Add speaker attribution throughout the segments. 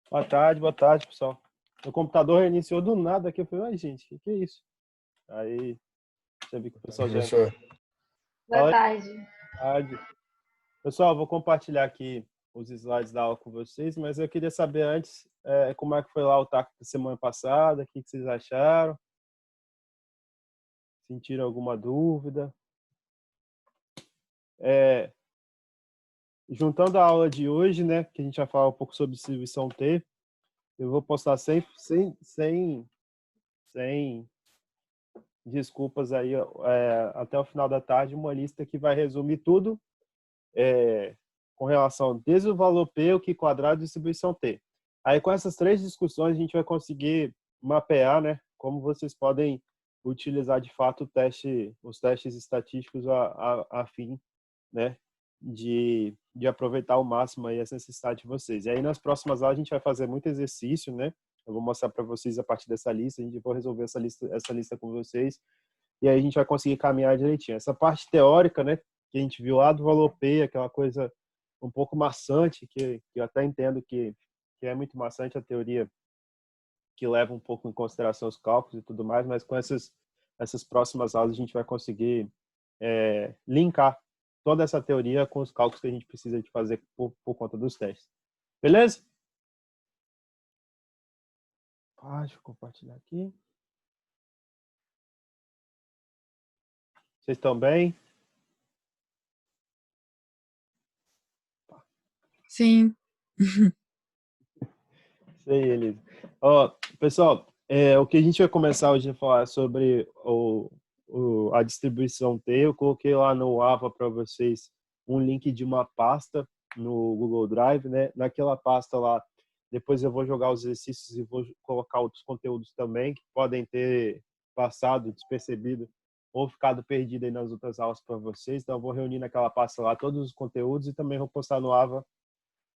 Speaker 1: Boa tarde, pessoal. Meu computador reiniciou do nada aqui. Eu falei, ai, gente, que é isso? Aí, já vi que o pessoal já entrou.
Speaker 2: Professor,
Speaker 3: Boa
Speaker 1: Fala aí,
Speaker 3: tarde.
Speaker 1: boa tarde. Pessoal, vou compartilhar aqui os slides da aula com vocês, mas eu queria saber antes como é que foi lá o TAC da semana passada, o que vocês acharam, sentiram alguma dúvida. Juntando a aula de hoje, né, que a gente vai falar um pouco sobre distribuição T, eu vou postar sem desculpas aí, até o final da tarde, uma lista que vai resumir tudo com relação desde o valor P, o Q quadrado e distribuição T. Aí, com essas três discussões, a gente vai conseguir mapear, né, como vocês podem utilizar, de fato, os testes estatísticos a fim, né, de aproveitar ao máximo aí essa necessidade de vocês. E aí, nas próximas aulas, a gente vai fazer muito exercício, né? Eu vou mostrar para vocês a partir dessa lista, a gente vai resolver essa lista com vocês, e aí a gente vai conseguir caminhar direitinho. Essa parte teórica, né, que a gente viu lá do valor P, aquela coisa um pouco maçante, que eu até entendo que é muito maçante a teoria, que leva um pouco em consideração os cálculos e tudo mais, mas com essas próximas aulas a gente vai conseguir linkar toda essa teoria com os cálculos que a gente precisa de fazer por conta dos testes. Beleza? Deixa eu compartilhar aqui. Vocês estão bem?
Speaker 4: Sim.
Speaker 1: Sei, Elisa. Ó, pessoal, o que a gente vai começar hoje a falar sobre a distribuição T. Eu coloquei lá no AVA para vocês um link de uma pasta no Google Drive, né? Naquela pasta lá, depois eu vou jogar os exercícios e vou colocar outros conteúdos também que podem ter passado despercebido ou ficado perdido aí nas outras aulas para vocês. Então, eu vou reunir naquela pasta lá todos os conteúdos e também vou postar no AVA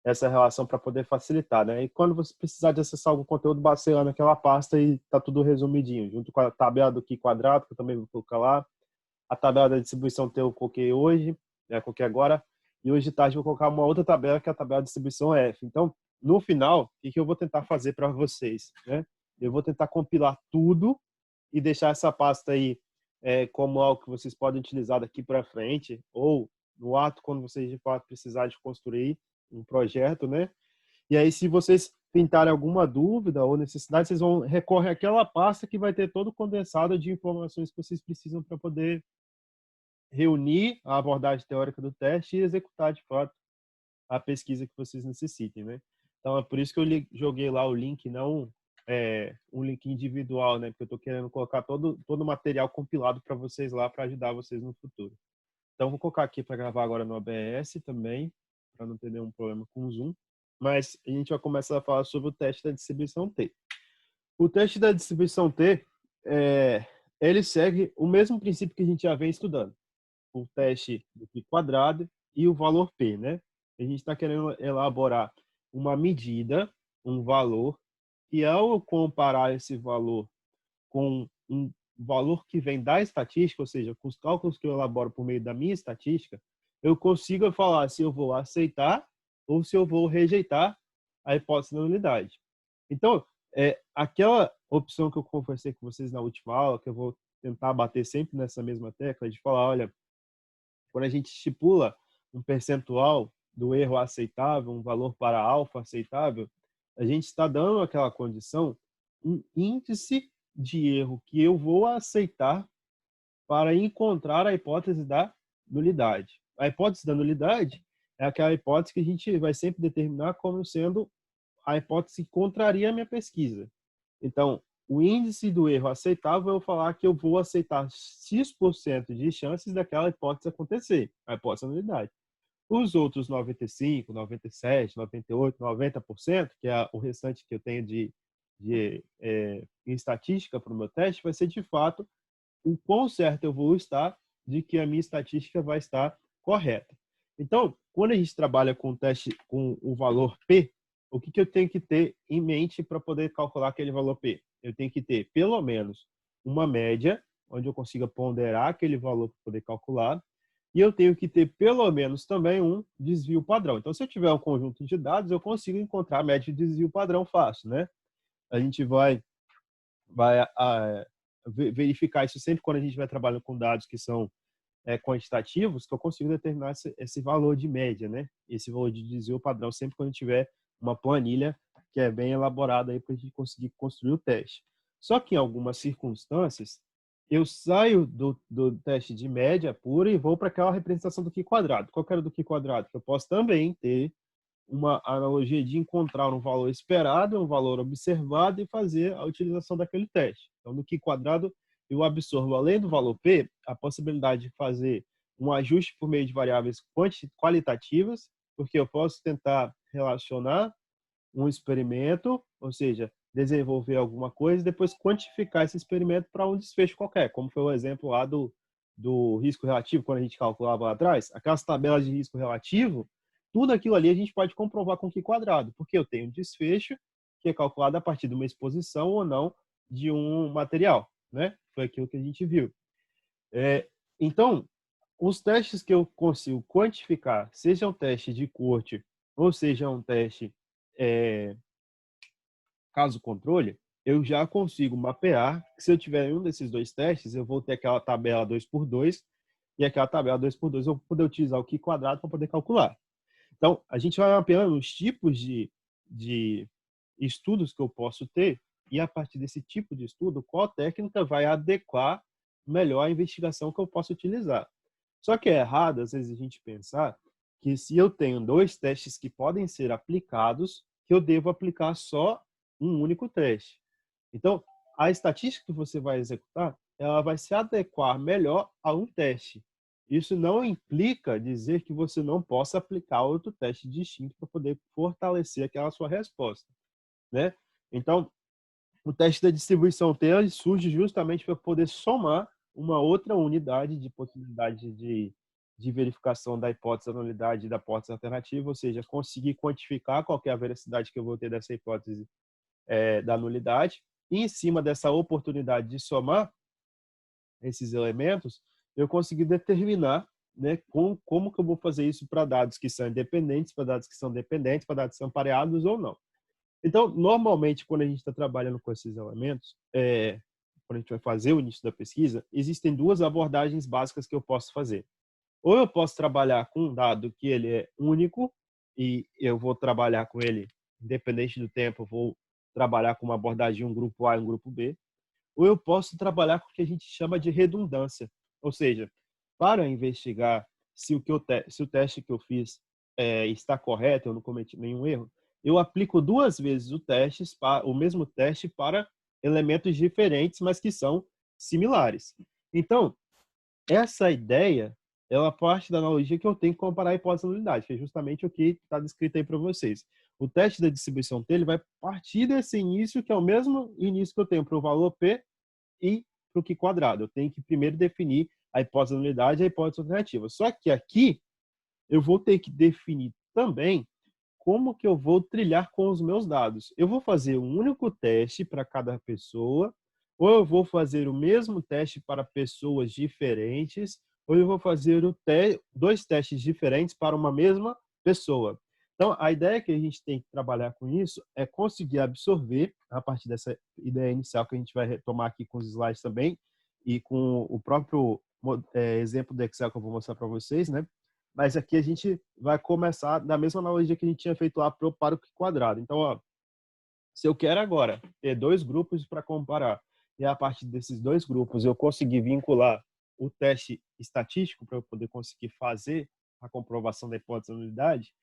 Speaker 1: essa relação para poder facilitar, né? E quando você precisar de acessar algum conteúdo, basta ir lá naquela pasta e tá tudo resumidinho, junto com a tabela do Q quadrado, que eu também vou colocar lá, a tabela da distribuição T eu coloquei hoje, coloquei agora, e hoje de tarde eu vou colocar uma outra tabela, que é a tabela de distribuição F. Então, no final, o que eu vou tentar fazer para vocês, né? Eu vou tentar compilar tudo e deixar essa pasta aí como algo que vocês podem utilizar daqui para frente, ou no ato, quando vocês de fato precisarem de construir um projeto, né? E aí, se vocês pintarem alguma dúvida ou necessidade, vocês vão recorrer àquela pasta que vai ter todo o condensado de informações que vocês precisam para poder reunir a abordagem teórica do teste e executar, de fato, a pesquisa que vocês necessitem, né? Então, é por isso que eu joguei lá o link, não um link individual, né? Porque eu estou querendo colocar todo o material compilado para vocês lá, para ajudar vocês no futuro. Então, vou colocar aqui para gravar agora no OBS também, para não ter nenhum problema com o Zoom. Mas a gente vai começar a falar sobre o teste da distribuição T. O teste da distribuição T, ele segue o mesmo princípio que a gente já vem estudando. O teste do Q quadrado e o valor P, né? A gente está querendo elaborar uma medida, um valor, e ao comparar esse valor com um valor que vem da estatística, ou seja, com os cálculos que eu elaboro por meio da minha estatística, eu consigo falar se eu vou aceitar ou se eu vou rejeitar a hipótese da nulidade. Então, aquela opção que eu conversei com vocês na última aula, que eu vou tentar bater sempre nessa mesma tecla, de falar, olha, quando a gente estipula um percentual do erro aceitável, um valor para alfa aceitável, a gente está dando aquela condição, um índice de erro que eu vou aceitar para encontrar a hipótese da nulidade. A hipótese da nulidade é aquela hipótese que a gente vai sempre determinar como sendo a hipótese que contraria a minha pesquisa. Então, o índice do erro aceitável, eu vou falar que eu vou aceitar X% de chances daquela hipótese acontecer, a hipótese da nulidade. Os outros 95%, 97%, 98%, 90%, que é o restante que eu tenho em estatística para o meu teste, vai ser de fato o quão certo eu vou estar de que a minha estatística vai estar correta. Então, quando a gente trabalha com o teste com o valor P, o que eu tenho que ter em mente para poder calcular aquele valor P? Eu tenho que ter pelo menos uma média, onde eu consiga ponderar aquele valor para poder calcular, e eu tenho que ter pelo menos também um desvio padrão. Então, se eu tiver um conjunto de dados, eu consigo encontrar a média de desvio padrão fácil, né? A gente vai verificar isso sempre quando a gente vai trabalhando com dados que são quantitativos, que eu consigo determinar esse valor de média, né? Esse valor de desvio padrão sempre quando tiver uma planilha que é bem elaborada aí para a gente conseguir construir o teste. Só que em algumas circunstâncias, eu saio do teste de média pura e vou para aquela representação do Q quadrado. Qual que era do Q quadrado? Eu posso também ter uma analogia de encontrar um valor esperado, um valor observado e fazer a utilização daquele teste. Então, no Q quadrado, eu absorvo, além do valor P, a possibilidade de fazer um ajuste por meio de variáveis qualitativas, porque eu posso tentar relacionar um experimento, ou seja, desenvolver alguma coisa e depois quantificar esse experimento para um desfecho qualquer, como foi o exemplo lá do risco relativo, quando a gente calculava lá atrás, aquelas tabelas de risco relativo, tudo aquilo ali a gente pode comprovar com Q quadrado, porque eu tenho um desfecho que é calculado a partir de uma exposição ou não de um material, né? Foi aquilo que a gente viu. Então, os testes que eu consigo quantificar, seja um teste de corte ou seja um teste caso controle, eu já consigo mapear que se eu tiver um desses dois testes, eu vou ter aquela tabela 2x2 e aquela tabela 2x2 eu vou poder utilizar o Q quadrado para poder calcular. Então, a gente vai mapeando os tipos de estudos que eu posso ter e, a partir desse tipo de estudo, qual técnica vai adequar melhor a investigação que eu posso utilizar. Só que é errado, às vezes, a gente pensar que se eu tenho dois testes que podem ser aplicados, que eu devo aplicar só um único teste. Então, a estatística que você vai executar, ela vai se adequar melhor a um teste. Isso não implica dizer que você não possa aplicar outro teste distinto para poder fortalecer aquela sua resposta, né? Então, o teste da distribuição T surge justamente para poder somar uma outra unidade de possibilidade de verificação da hipótese da nulidade e da hipótese alternativa, ou seja, conseguir quantificar qual é a veracidade que eu vou ter dessa hipótese da nulidade, e em cima dessa oportunidade de somar esses elementos, eu consegui determinar, né, como que eu vou fazer isso para dados que são independentes, para dados que são dependentes, para dados que são pareados ou não. Então, normalmente, quando a gente está trabalhando com esses elementos, quando a gente vai fazer o início da pesquisa, existem duas abordagens básicas que eu posso fazer. Ou eu posso trabalhar com um dado que ele é único e eu vou trabalhar com ele, independente do tempo, eu vou trabalhar com uma abordagem um grupo A e um grupo B, ou eu posso trabalhar com o que a gente chama de redundância. Ou seja, para investigar se o teste que eu fiz está correto, eu não cometi nenhum erro, eu aplico duas vezes o mesmo teste para elementos diferentes, mas que são similares. Então, essa ideia, ela parte da analogia que eu tenho que comparar a hipótese da nulidade, que é justamente o que está descrito aí para vocês. O teste da distribuição T ele vai partir desse início, que é o mesmo início que eu tenho para o valor P e para o Q quadrado. Eu tenho que primeiro definir a hipótese da nulidade e a hipótese alternativa. Só que aqui eu vou ter que definir também como que eu vou trilhar com os meus dados. Eu vou fazer um único teste para cada pessoa, ou eu vou fazer o mesmo teste para pessoas diferentes, ou eu vou fazer dois testes diferentes para uma mesma pessoa. Então, a ideia que a gente tem que trabalhar com isso é conseguir absorver, a partir dessa ideia inicial que a gente vai retomar aqui com os slides também, e com o próprio exemplo do Excel que eu vou mostrar para vocês, né? Mas aqui a gente vai começar da mesma analogia que a gente tinha feito lá para o Q quadrado. Então, ó, se eu quero agora ter dois grupos para comparar, e a partir desses dois grupos eu conseguir vincular o teste estatístico para eu poder conseguir fazer a comprovação da hipótese da nulidade,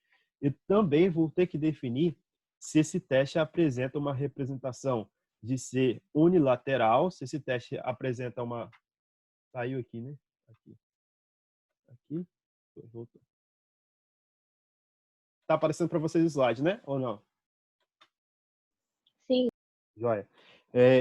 Speaker 1: eu também vou ter que definir se esse teste apresenta uma representação de ser unilateral, se esse teste apresenta uma... Saiu aqui, né? Aqui. Voltou. Tá aparecendo para vocês o slide, né? Ou não?
Speaker 2: Sim.
Speaker 1: Joia.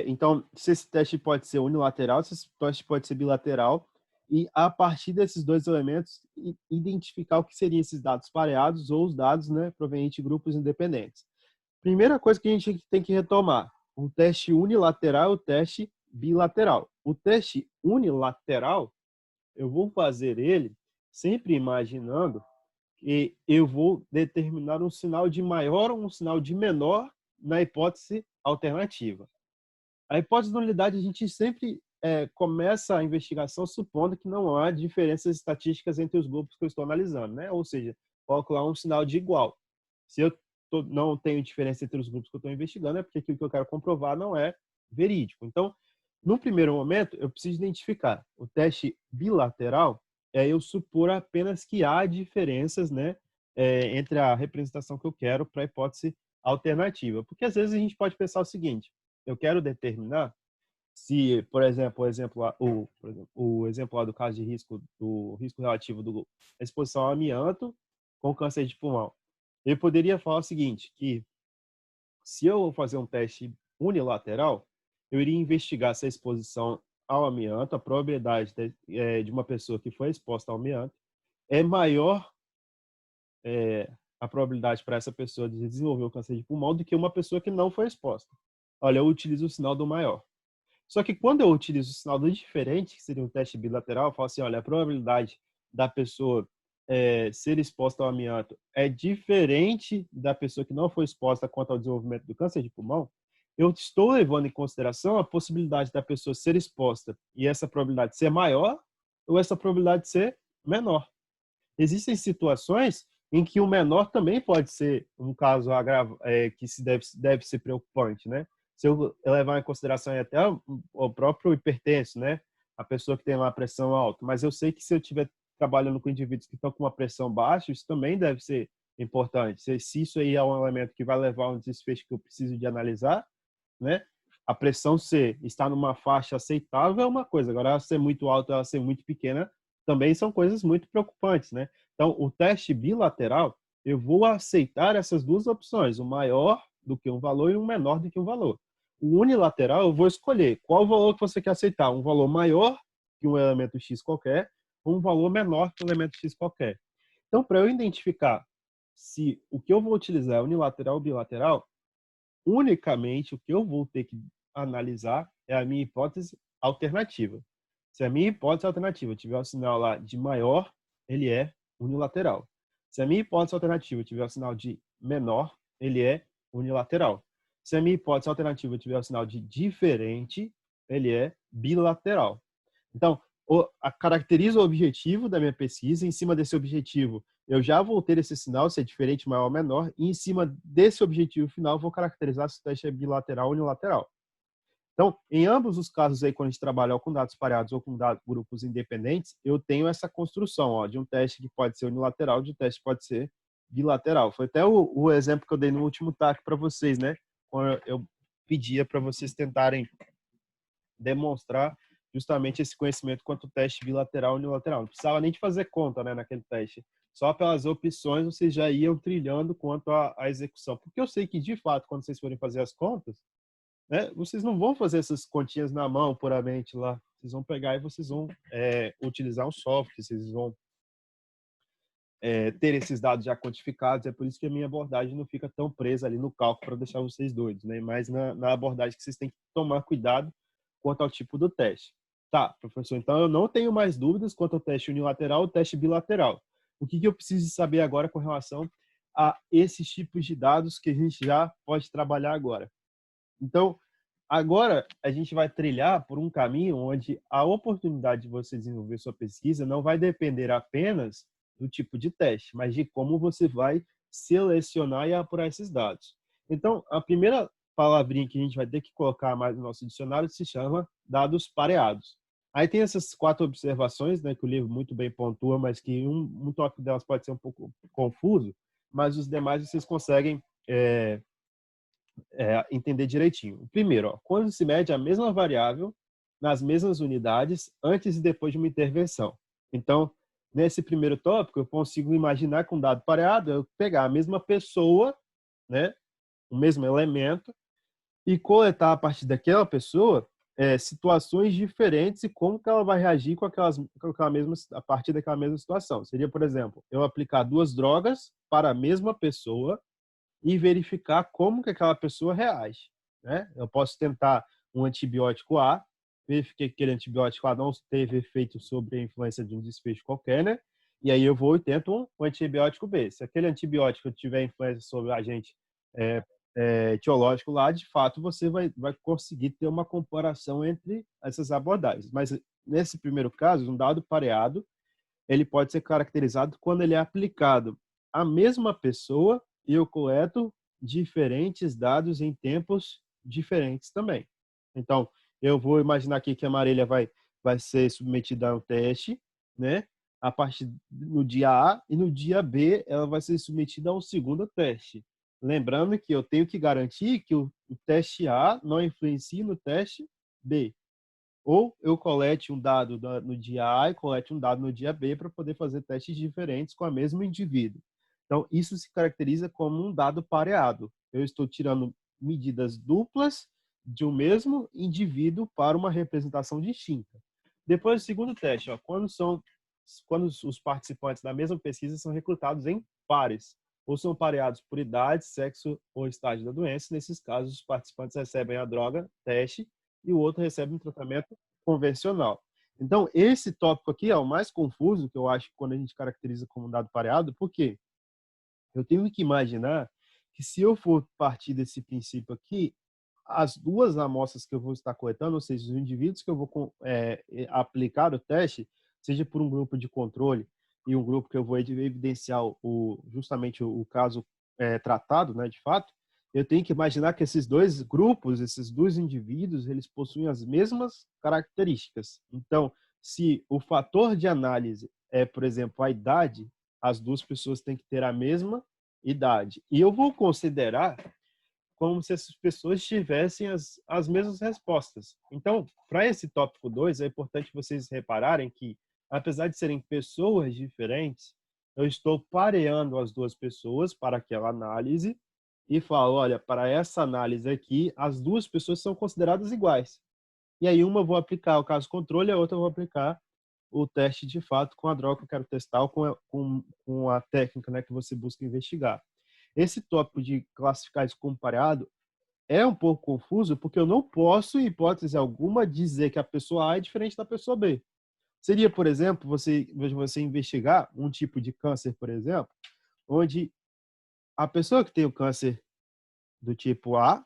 Speaker 1: Então, se esse teste pode ser unilateral, se esse teste pode ser bilateral, e a partir desses dois elementos, identificar o que seriam esses dados pareados ou os dados, né, provenientes de grupos independentes. Primeira coisa que a gente tem que retomar, o teste unilateral e o teste bilateral. O teste unilateral, eu vou fazer ele sempre imaginando que eu vou determinar um sinal de maior ou um sinal de menor na hipótese alternativa. A hipótese de nulidade, a gente sempre começa a investigação supondo que não há diferenças estatísticas entre os grupos que eu estou analisando, né? Ou seja, coloco lá um sinal de igual. Se eu não tenho diferença entre os grupos que eu estou investigando, é porque aquilo que eu quero comprovar não é verídico. Então, no primeiro momento, eu preciso identificar o teste bilateral, é eu supor apenas que há diferenças, né, entre a representação que eu quero para a hipótese alternativa. Porque às vezes a gente pode pensar o seguinte: eu quero determinar se, por exemplo, o exemplo lá do caso de risco, do risco relativo da exposição ao amianto com câncer de pulmão. Eu poderia falar o seguinte, que se eu fazer um teste unilateral, eu iria investigar se a exposição ao amianto, a probabilidade de uma pessoa que foi exposta ao amianto, é maior a probabilidade para essa pessoa de desenvolver o câncer de pulmão do que uma pessoa que não foi exposta. Olha, eu utilizo o sinal do maior. Só que quando eu utilizo o sinal do diferente, que seria um teste bilateral, eu falo assim, olha, a probabilidade da pessoa ser exposta ao amianto é diferente da pessoa que não foi exposta quanto ao desenvolvimento do câncer de pulmão, eu estou levando em consideração a possibilidade da pessoa ser exposta e essa probabilidade ser maior ou essa probabilidade ser menor. Existem situações em que o menor também pode ser um caso que deve ser preocupante, né? Se eu levar em consideração até o próprio hipertenso, né? A pessoa que tem uma pressão alta. Mas eu sei que se eu estiver trabalhando com indivíduos que estão com uma pressão baixa, isso também deve ser importante. Se isso aí é um elemento que vai levar a um desfecho que eu preciso de analisar, né? A pressão estar numa faixa aceitável é uma coisa. Agora, ela ser muito alta, ela ser muito pequena, também são coisas muito preocupantes, né? Então, o teste bilateral, eu vou aceitar essas duas opções, um maior do que um valor e um menor do que um valor. O unilateral, eu vou escolher qual o valor que você quer aceitar, um valor maior que um elemento X qualquer, ou um valor menor que um elemento X qualquer. Então, para eu identificar se o que eu vou utilizar é unilateral ou bilateral, unicamente o que eu vou ter que analisar é a minha hipótese alternativa. Se a minha hipótese alternativa tiver o sinal lá de maior, ele é unilateral. Se a minha hipótese alternativa tiver o sinal de menor, ele é unilateral. Se a minha hipótese alternativa tiver o sinal de diferente, ele é bilateral. Então, caracteriza o objetivo da minha pesquisa. Em cima desse objetivo, eu já vou ter esse sinal, se é diferente, maior ou menor, e em cima desse objetivo final, vou caracterizar se o teste é bilateral ou unilateral. Então, em ambos os casos aí, quando a gente trabalha com dados pareados ou com grupos independentes, eu tenho essa construção de um teste que pode ser unilateral, de um teste que pode ser bilateral. Foi até o exemplo que eu dei no último TAC para vocês, né? Quando eu pedia para vocês tentarem demonstrar justamente esse conhecimento quanto teste bilateral e unilateral. Não precisava nem de fazer conta, né, naquele teste. Só pelas opções vocês já iam trilhando quanto à execução. Porque eu sei que, de fato, quando vocês forem fazer as contas, né, vocês não vão fazer essas continhas na mão puramente lá. Vocês vão pegar e vocês vão utilizar um software, vocês vão ter esses dados já quantificados. É por isso que a minha abordagem não fica tão presa ali no cálculo para deixar vocês doidos, né? Mas na abordagem que vocês têm que tomar cuidado quanto ao tipo do teste. Tá, professor, então eu não tenho mais dúvidas quanto ao teste unilateral ou teste bilateral. O que eu preciso saber agora com relação a esses tipos de dados que a gente já pode trabalhar agora? Então, agora a gente vai trilhar por um caminho onde a oportunidade de você desenvolver sua pesquisa não vai depender apenas do tipo de teste, mas de como você vai selecionar e apurar esses dados. Então, a primeira palavrinha que a gente vai ter que colocar mais no nosso dicionário se chama dados pareados. Aí tem essas 4 observações, né, que o livro muito bem pontua, mas que um tópico delas pode ser um pouco confuso, mas os demais vocês conseguem entender direitinho. O primeiro, quando se mede a mesma variável nas mesmas unidades antes e depois de uma intervenção. Então, nesse primeiro tópico, eu consigo imaginar com um dado pareado, eu pegar a mesma pessoa, né, o mesmo elemento, e coletar a partir daquela pessoa situações diferentes e como que ela vai reagir a partir daquela mesma situação. Seria, por exemplo, eu aplicar 2 drogas para a mesma pessoa e verificar como que aquela pessoa reage, né? Eu posso tentar um antibiótico A, verifiquei que aquele antibiótico A não teve efeito sobre a influência de um desfecho qualquer, né? E aí eu vou e tento um antibiótico B. Se aquele antibiótico tiver influência sobre o agente é, etiológico lá, de fato você vai conseguir ter uma comparação entre essas abordagens. Mas nesse primeiro caso, um dado pareado, ele pode ser caracterizado quando ele é aplicado à mesma pessoa e eu coleto diferentes dados em tempos diferentes também. Então, eu vou imaginar aqui que a Marília vai ser submetida a um teste, né? A partir no dia A e no dia B ela vai ser submetida a um segundo teste. Lembrando que eu tenho que garantir que o teste A não influencie no teste B. Ou eu colete um dado no dia A e colete um dado no dia B para poder fazer testes diferentes com o mesmo indivíduo. Então, isso se caracteriza como um dado pareado. Eu estou tirando medidas duplas de um mesmo indivíduo para uma representação distinta. Depois, o segundo teste, quando os participantes da mesma pesquisa são recrutados em pares, ou são pareados por idade, sexo ou estágio da doença. Nesses casos, os participantes recebem a droga, teste, e o outro recebe um tratamento convencional. Então, esse tópico aqui é o mais confuso, que eu acho, quando a gente caracteriza como um dado pareado, porque eu tenho que imaginar que se eu for partir desse princípio aqui, as duas amostras que eu vou estar coletando, ou seja, os indivíduos que eu vou aplicar o teste, seja por um grupo de controle e um grupo que eu vou evidenciar justamente o caso tratado, né, de fato, eu tenho que imaginar que esses dois grupos, esses dois indivíduos, eles possuem as mesmas características. Então, se o fator de análise é, por exemplo, a idade, as duas pessoas têm que ter a mesma idade. E eu vou considerar como se essas pessoas tivessem as mesmas respostas. Então, para esse tópico 2, é importante vocês repararem que, apesar de serem pessoas diferentes, eu estou pareando as duas pessoas para aquela análise e falo, olha, para essa análise aqui, as duas pessoas são consideradas iguais. E aí uma eu vou aplicar o caso controle, a outra eu vou aplicar o teste de fato com a droga que eu quero testar ou com a técnica, né, que você busca investigar. Esse tópico de classificar isso como pareado é um pouco confuso, porque eu não posso, em hipótese alguma, dizer que a pessoa A é diferente da pessoa B. Seria, por exemplo, você investigar um tipo de câncer, por exemplo, onde a pessoa que tem o câncer do tipo a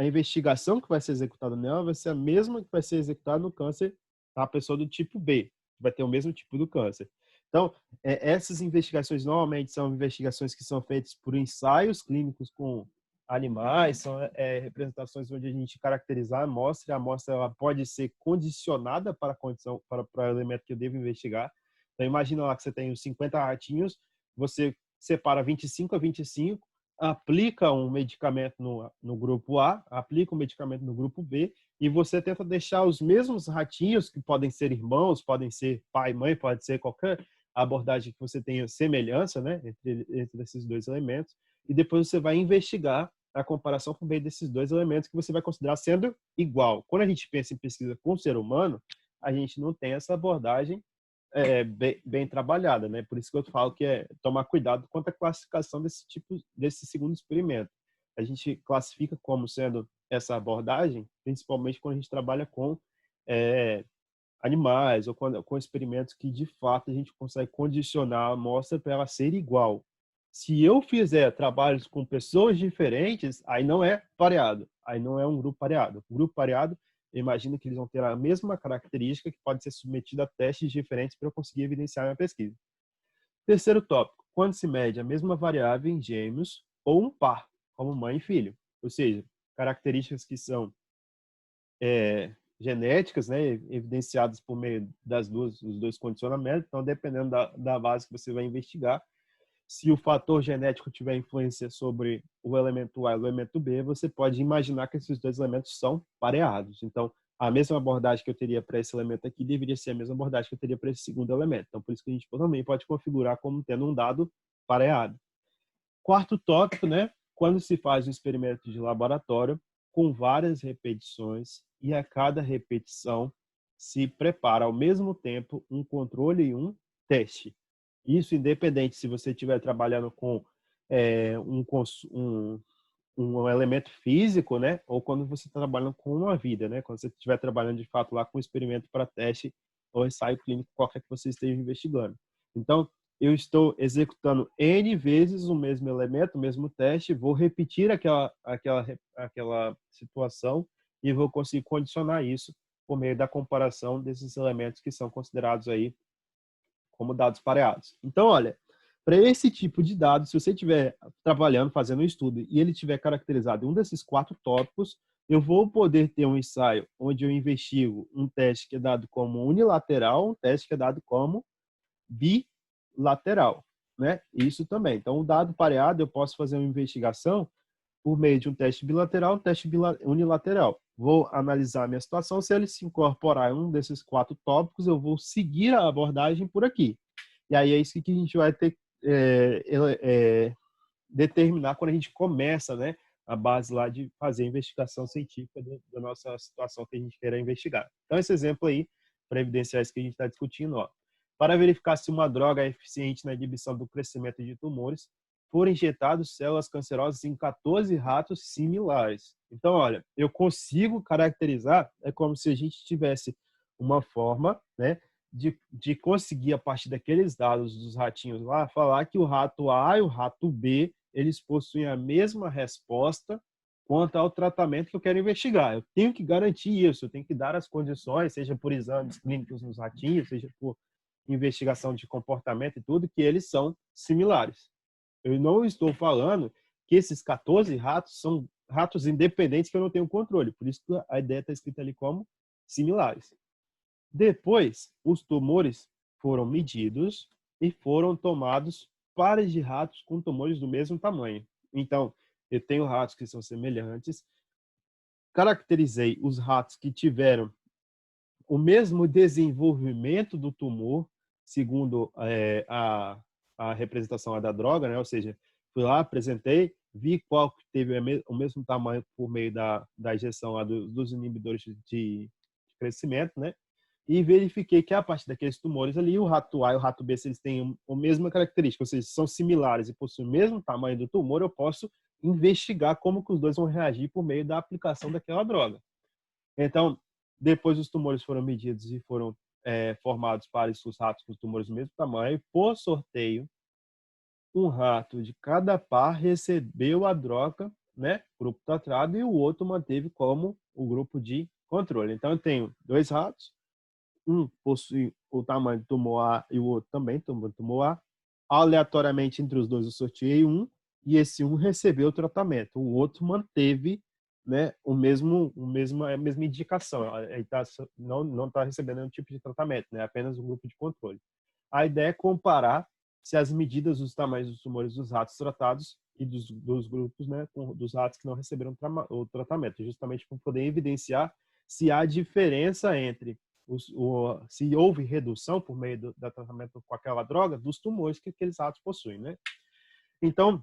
Speaker 1: investigação que vai ser executada nela vai ser a mesma que vai ser executada no câncer da pessoa do tipo B, que vai ter o mesmo tipo do câncer. Então, essas investigações normalmente são investigações que são feitas por ensaios clínicos com animais, são representações onde a gente caracteriza a amostra, ela pode ser condicionada para a condição, para o elemento que eu devo investigar. Então, imagina lá que você tem os 50 ratinhos, você separa 25 a 25, aplica um medicamento no grupo A, aplica um medicamento no grupo B, e você tenta deixar os mesmos ratinhos, que podem ser irmãos, podem ser pai e mãe, pode ser qualquer abordagem que você tenha semelhança, né, entre esses dois elementos, e depois você vai investigar a comparação com bem desses dois elementos que você vai considerar sendo igual. Quando a gente pensa em pesquisa com o ser humano, a gente não tem essa abordagem bem trabalhada, né? Por isso que eu falo que é tomar cuidado quanto à classificação desse segundo experimento. A gente classifica como sendo essa abordagem, principalmente quando a gente trabalha com animais ou com experimentos que de fato a gente consegue condicionar a amostra para ela ser igual. Se eu fizer trabalhos com pessoas diferentes, aí não é pareado, aí não é um grupo pareado. O grupo pareado, eu imagino que eles vão ter a mesma característica que pode ser submetida a testes diferentes para eu conseguir evidenciar minha pesquisa. Terceiro tópico, quando se mede a mesma variável em gêmeos ou um par, como mãe e filho. Ou seja, características que são genéticas, né, evidenciadas por meio dos dois condicionamentos. Então, dependendo da base que você vai investigar, se o fator genético tiver influência sobre o elemento A e o elemento B, você pode imaginar que esses dois elementos são pareados. Então, a mesma abordagem que eu teria para esse elemento aqui deveria ser a mesma abordagem que eu teria para esse segundo elemento. Então, por isso que a gente também pode configurar como tendo um dado pareado. Quarto tópico, né? Quando se faz um experimento de laboratório com várias repetições e a cada repetição se prepara ao mesmo tempo um controle e um teste. Isso independente se você estiver trabalhando com um elemento físico, né? Ou quando você está trabalhando com uma vida, né? Quando você estiver trabalhando de fato lá com um experimento para teste ou ensaio clínico qualquer que você esteja investigando. Então, eu estou executando N vezes o mesmo elemento, o mesmo teste, vou repetir aquela situação e vou conseguir condicionar isso por meio da comparação desses elementos que são considerados aí como dados pareados. Então, olha, para esse tipo de dados, se você estiver trabalhando, fazendo um estudo, e ele estiver caracterizado em um desses 4 tópicos, eu vou poder ter um ensaio onde eu investigo um teste que é dado como unilateral, um teste que é dado como bilateral, né? Isso também. Então, o dado pareado, eu posso fazer uma investigação por meio de um teste bilateral, um teste unilateral. Vou analisar a minha situação. Se ele se incorporar em um desses 4 tópicos, eu vou seguir a abordagem por aqui. E aí é isso que a gente vai ter determinar quando a gente começa, né, a base lá de fazer a investigação científica da nossa situação que a gente queira investigar. Então, esse exemplo aí, para evidenciar isso que a gente está discutindo, ó, para verificar se uma droga é eficiente na inibição do crescimento de tumores, foram injetados células cancerosas em 14 ratos similares. Então, olha, eu consigo caracterizar, é como se a gente tivesse uma forma, né, de conseguir, a partir daqueles dados dos ratinhos lá, falar que o rato A e o rato B, eles possuem a mesma resposta quanto ao tratamento que eu quero investigar. Eu tenho que garantir isso, eu tenho que dar as condições, seja por exames clínicos nos ratinhos, seja por investigação de comportamento e tudo, que eles são similares. Eu não estou falando que esses 14 ratos são ratos independentes que eu não tenho controle. Por isso que a ideia está escrita ali como similares. Depois, os tumores foram medidos e foram tomados pares de ratos com tumores do mesmo tamanho. Então, eu tenho ratos que são semelhantes, caracterizei os ratos que tiveram o mesmo desenvolvimento do tumor, segundo a representação da droga, né? Ou seja, fui lá, apresentei, vi qual teve o mesmo tamanho por meio da injeção dos inibidores de crescimento, né? E verifiquei que a partir daqueles tumores ali, o rato A e o rato B, se eles têm a mesma característica, ou seja, são similares e possuem o mesmo tamanho do tumor, eu posso investigar como que os dois vão reagir por meio da aplicação daquela droga. Então, depois os tumores foram medidos e foram formados para os ratos com tumores do mesmo tamanho. Por sorteio, um rato de cada par recebeu a droga, né, grupo tratado, e o outro manteve como o grupo de controle. Então, eu tenho 2 ratos, um possui o tamanho do tumor A e o outro também tumor A. Aleatoriamente, entre os dois, eu sorteei um, e esse um recebeu o tratamento. O outro manteve, né, a mesma indicação. Ele não está recebendo nenhum tipo de tratamento, né, apenas um grupo de controle. A ideia é comparar se as medidas dos tamanhos dos tumores dos ratos tratados e dos grupos, né, dos ratos que não receberam o tratamento, justamente para poder evidenciar se há diferença entre se houve redução por meio do tratamento com aquela droga dos tumores que aqueles ratos possuem, né? Então,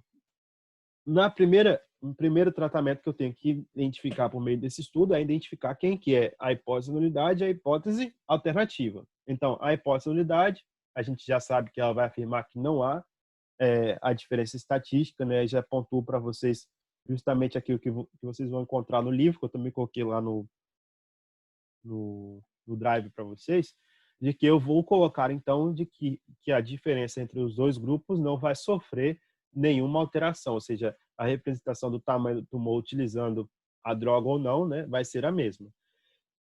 Speaker 1: no primeiro tratamento que eu tenho que identificar por meio desse estudo é identificar quem que é a hipótese nulidade e a hipótese alternativa. Então, a hipótese nulidade, a gente já sabe que ela vai afirmar que não há a diferença estatística, né? Já pontuo para vocês justamente aquilo que vocês vão encontrar no livro, que eu também coloquei lá no Drive para vocês, de que eu vou colocar, então, de que a diferença entre os dois grupos não vai sofrer nenhuma alteração, ou seja, a representação do tamanho do tumor utilizando a droga ou não, né, vai ser a mesma.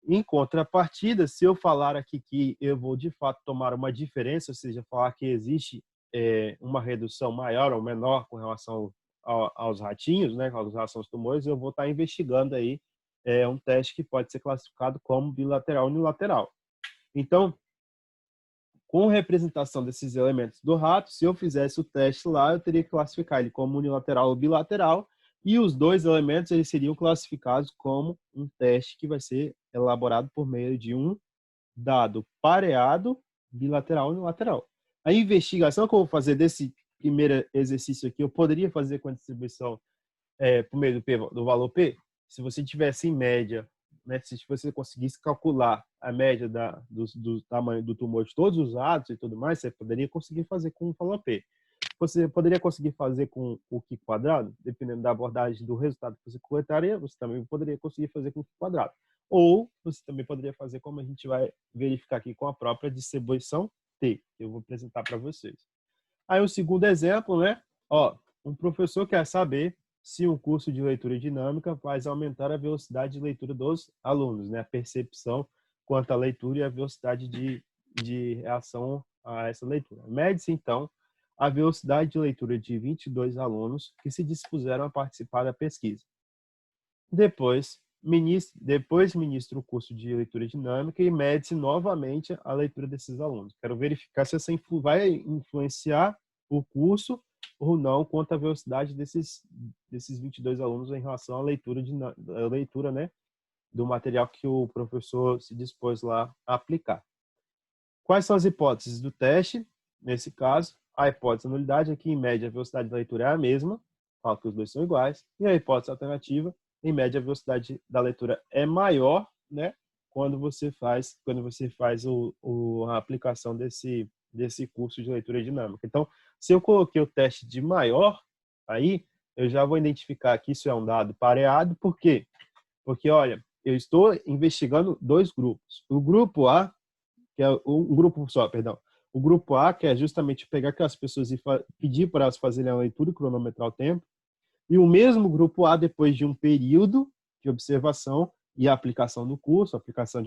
Speaker 1: Em contrapartida, se eu falar aqui que eu vou, de fato, tomar uma diferença, ou seja, falar que existe uma redução maior ou menor com relação aos ratinhos, né, com relação aos tumores, eu vou estar investigando aí um teste que pode ser classificado como bilateral ou unilateral. Então, com a representação desses elementos do rato, se eu fizesse o teste lá, eu teria que classificar ele como unilateral ou bilateral, e os dois elementos eles seriam classificados como um teste que vai ser elaborado por meio de um dado pareado, bilateral ou unilateral. A investigação que eu vou fazer desse primeiro exercício aqui, eu poderia fazer com a distribuição por meio do valor P, se você tivesse em média, né, se você conseguisse calcular a média do tamanho do tumor de todos os ratos e tudo mais, você poderia conseguir fazer com o valor P. Você poderia conseguir fazer com o Q quadrado, dependendo da abordagem do resultado que você coletaria, você também poderia conseguir fazer com o Q quadrado. Ou você também poderia fazer como a gente vai verificar aqui com a própria distribuição T, que eu vou apresentar para vocês. Aí o segundo exemplo, né? Ó, um professor quer saber se um curso de leitura dinâmica faz aumentar a velocidade de leitura dos alunos, né? A percepção quanto à leitura e a velocidade de reação a essa leitura. Mede-se, então, a velocidade de leitura de 22 alunos que se dispuseram a participar da pesquisa. Depois ministra o curso de leitura dinâmica e mede-se novamente a leitura desses alunos. Quero verificar se essa vai influenciar o curso ou não quanto à velocidade desses 22 alunos em relação à leitura, né, do material que o professor se dispôs lá a aplicar. Quais são as hipóteses do teste? Nesse caso, a hipótese da nulidade, aqui em média a velocidade da leitura é a mesma, fala que os dois são iguais, e a hipótese alternativa, em média a velocidade da leitura é maior, né, quando você faz a aplicação desse curso de leitura dinâmica. Então, se eu coloquei o teste de maior, aí eu já vou identificar que isso é um dado pareado. Por quê? Porque, olha, eu estou investigando dois grupos. O grupo A, que é um grupo só, perdão. O grupo A, que é justamente pegar aquelas pessoas e pedir para elas fazerem a leitura e cronometrar o tempo. E o mesmo grupo A, depois de um período de observação e aplicação do curso, aplicação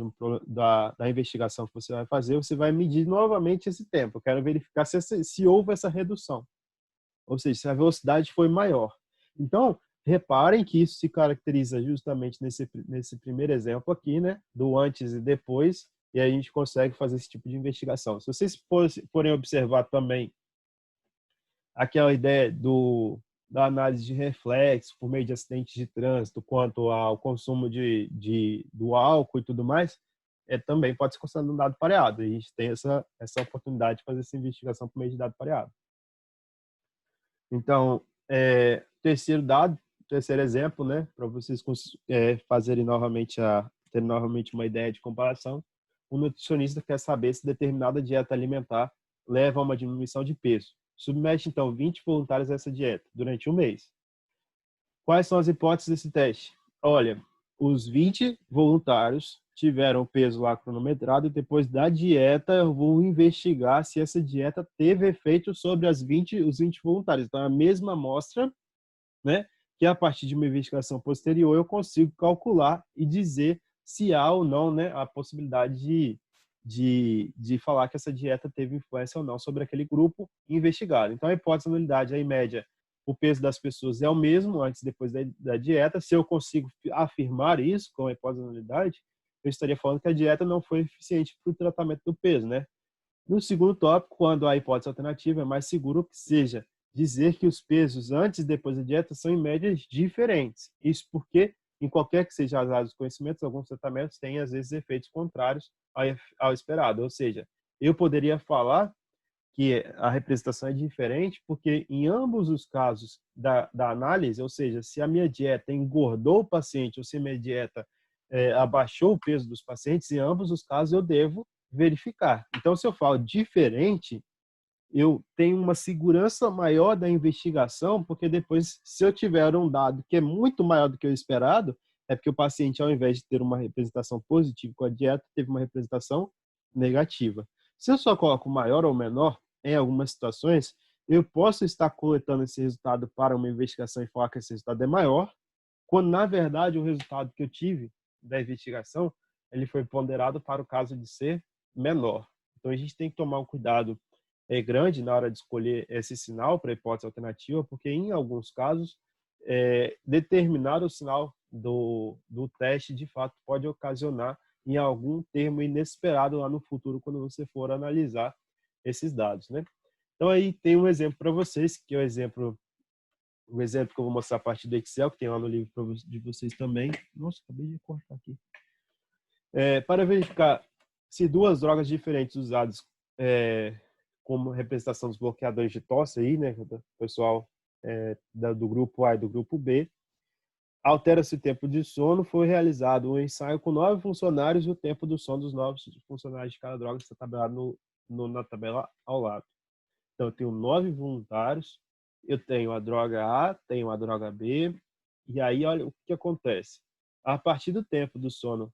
Speaker 1: da investigação que você vai fazer, você vai medir novamente esse tempo. Eu quero verificar se houve essa redução. Ou seja, se a velocidade foi maior. Então, reparem que isso se caracteriza justamente nesse primeiro exemplo aqui, né? Do antes e depois, e aí a gente consegue fazer esse tipo de investigação. Se vocês forem observar também aquela ideia da análise de reflexo por meio de acidentes de trânsito quanto ao consumo do álcool e tudo mais, também pode ser considerado um dado pareado. A gente tem essa oportunidade de fazer essa investigação por meio de dado pareado. Então, terceiro exemplo, né, para vocês terem novamente uma ideia de comparação. O nutricionista quer saber se determinada dieta alimentar leva a uma diminuição de peso. Submete, então, 20 voluntários a essa dieta durante um mês. Quais são as hipóteses desse teste? Olha, os 20 voluntários tiveram peso lá cronometrado e depois da dieta eu vou investigar se essa dieta teve efeito sobre os 20 voluntários. Então, a mesma amostra, né, que a partir de uma investigação posterior eu consigo calcular e dizer se há ou não, né, a possibilidade de falar que essa dieta teve influência ou não sobre aquele grupo investigado. Então, a hipótese da nulidade, em média, o peso das pessoas é o mesmo antes e depois da dieta. Se eu consigo afirmar isso com a hipótese da nulidade, eu estaria falando que a dieta não foi eficiente para o tratamento do peso, né? No segundo tópico, quando a hipótese alternativa é mais seguro que seja dizer que os pesos antes e depois da dieta são em médias diferentes. Isso porque, em qualquer que seja as áreas dos conhecimentos, alguns tratamentos têm, às vezes, efeitos contrários ao esperado. Ou seja, eu poderia falar que a representação é diferente porque, em ambos os casos da análise, ou seja, se a minha dieta engordou o paciente ou se a minha dieta abaixou o peso dos pacientes, em ambos os casos eu devo verificar. Então, se eu falo diferente, eu tenho uma segurança maior da investigação, porque depois, se eu tiver um dado que é muito maior do que o esperado, é porque o paciente, ao invés de ter uma representação positiva com a dieta, teve uma representação negativa. Se eu só coloco maior ou menor, em algumas situações, eu posso estar coletando esse resultado para uma investigação e falar que esse resultado é maior, quando, na verdade, o resultado que eu tive da investigação, ele foi ponderado para o caso de ser menor. Então, a gente tem que tomar um cuidado grande na hora de escolher esse sinal para a hipótese alternativa, porque, em alguns casos, determinar o sinal do teste, de fato, pode ocasionar em algum termo inesperado lá no futuro, quando você for analisar esses dados, né? Então, aí tem um exemplo para vocês, que é o exemplo que eu vou mostrar a partir do Excel, que tem lá no livro de vocês também. Nossa, acabei de cortar aqui. Para verificar se duas drogas diferentes usadas como representação dos bloqueadores de tosse, aí, né, o pessoal do grupo A e do grupo B, altera-se o tempo de sono, foi realizado um ensaio com 9 funcionários e o tempo do sono dos 9 funcionários de cada droga está tabelado na tabela ao lado. Então, eu tenho 9 voluntários, eu tenho a droga A, tenho a droga B, e aí olha o que acontece. A partir do tempo do sono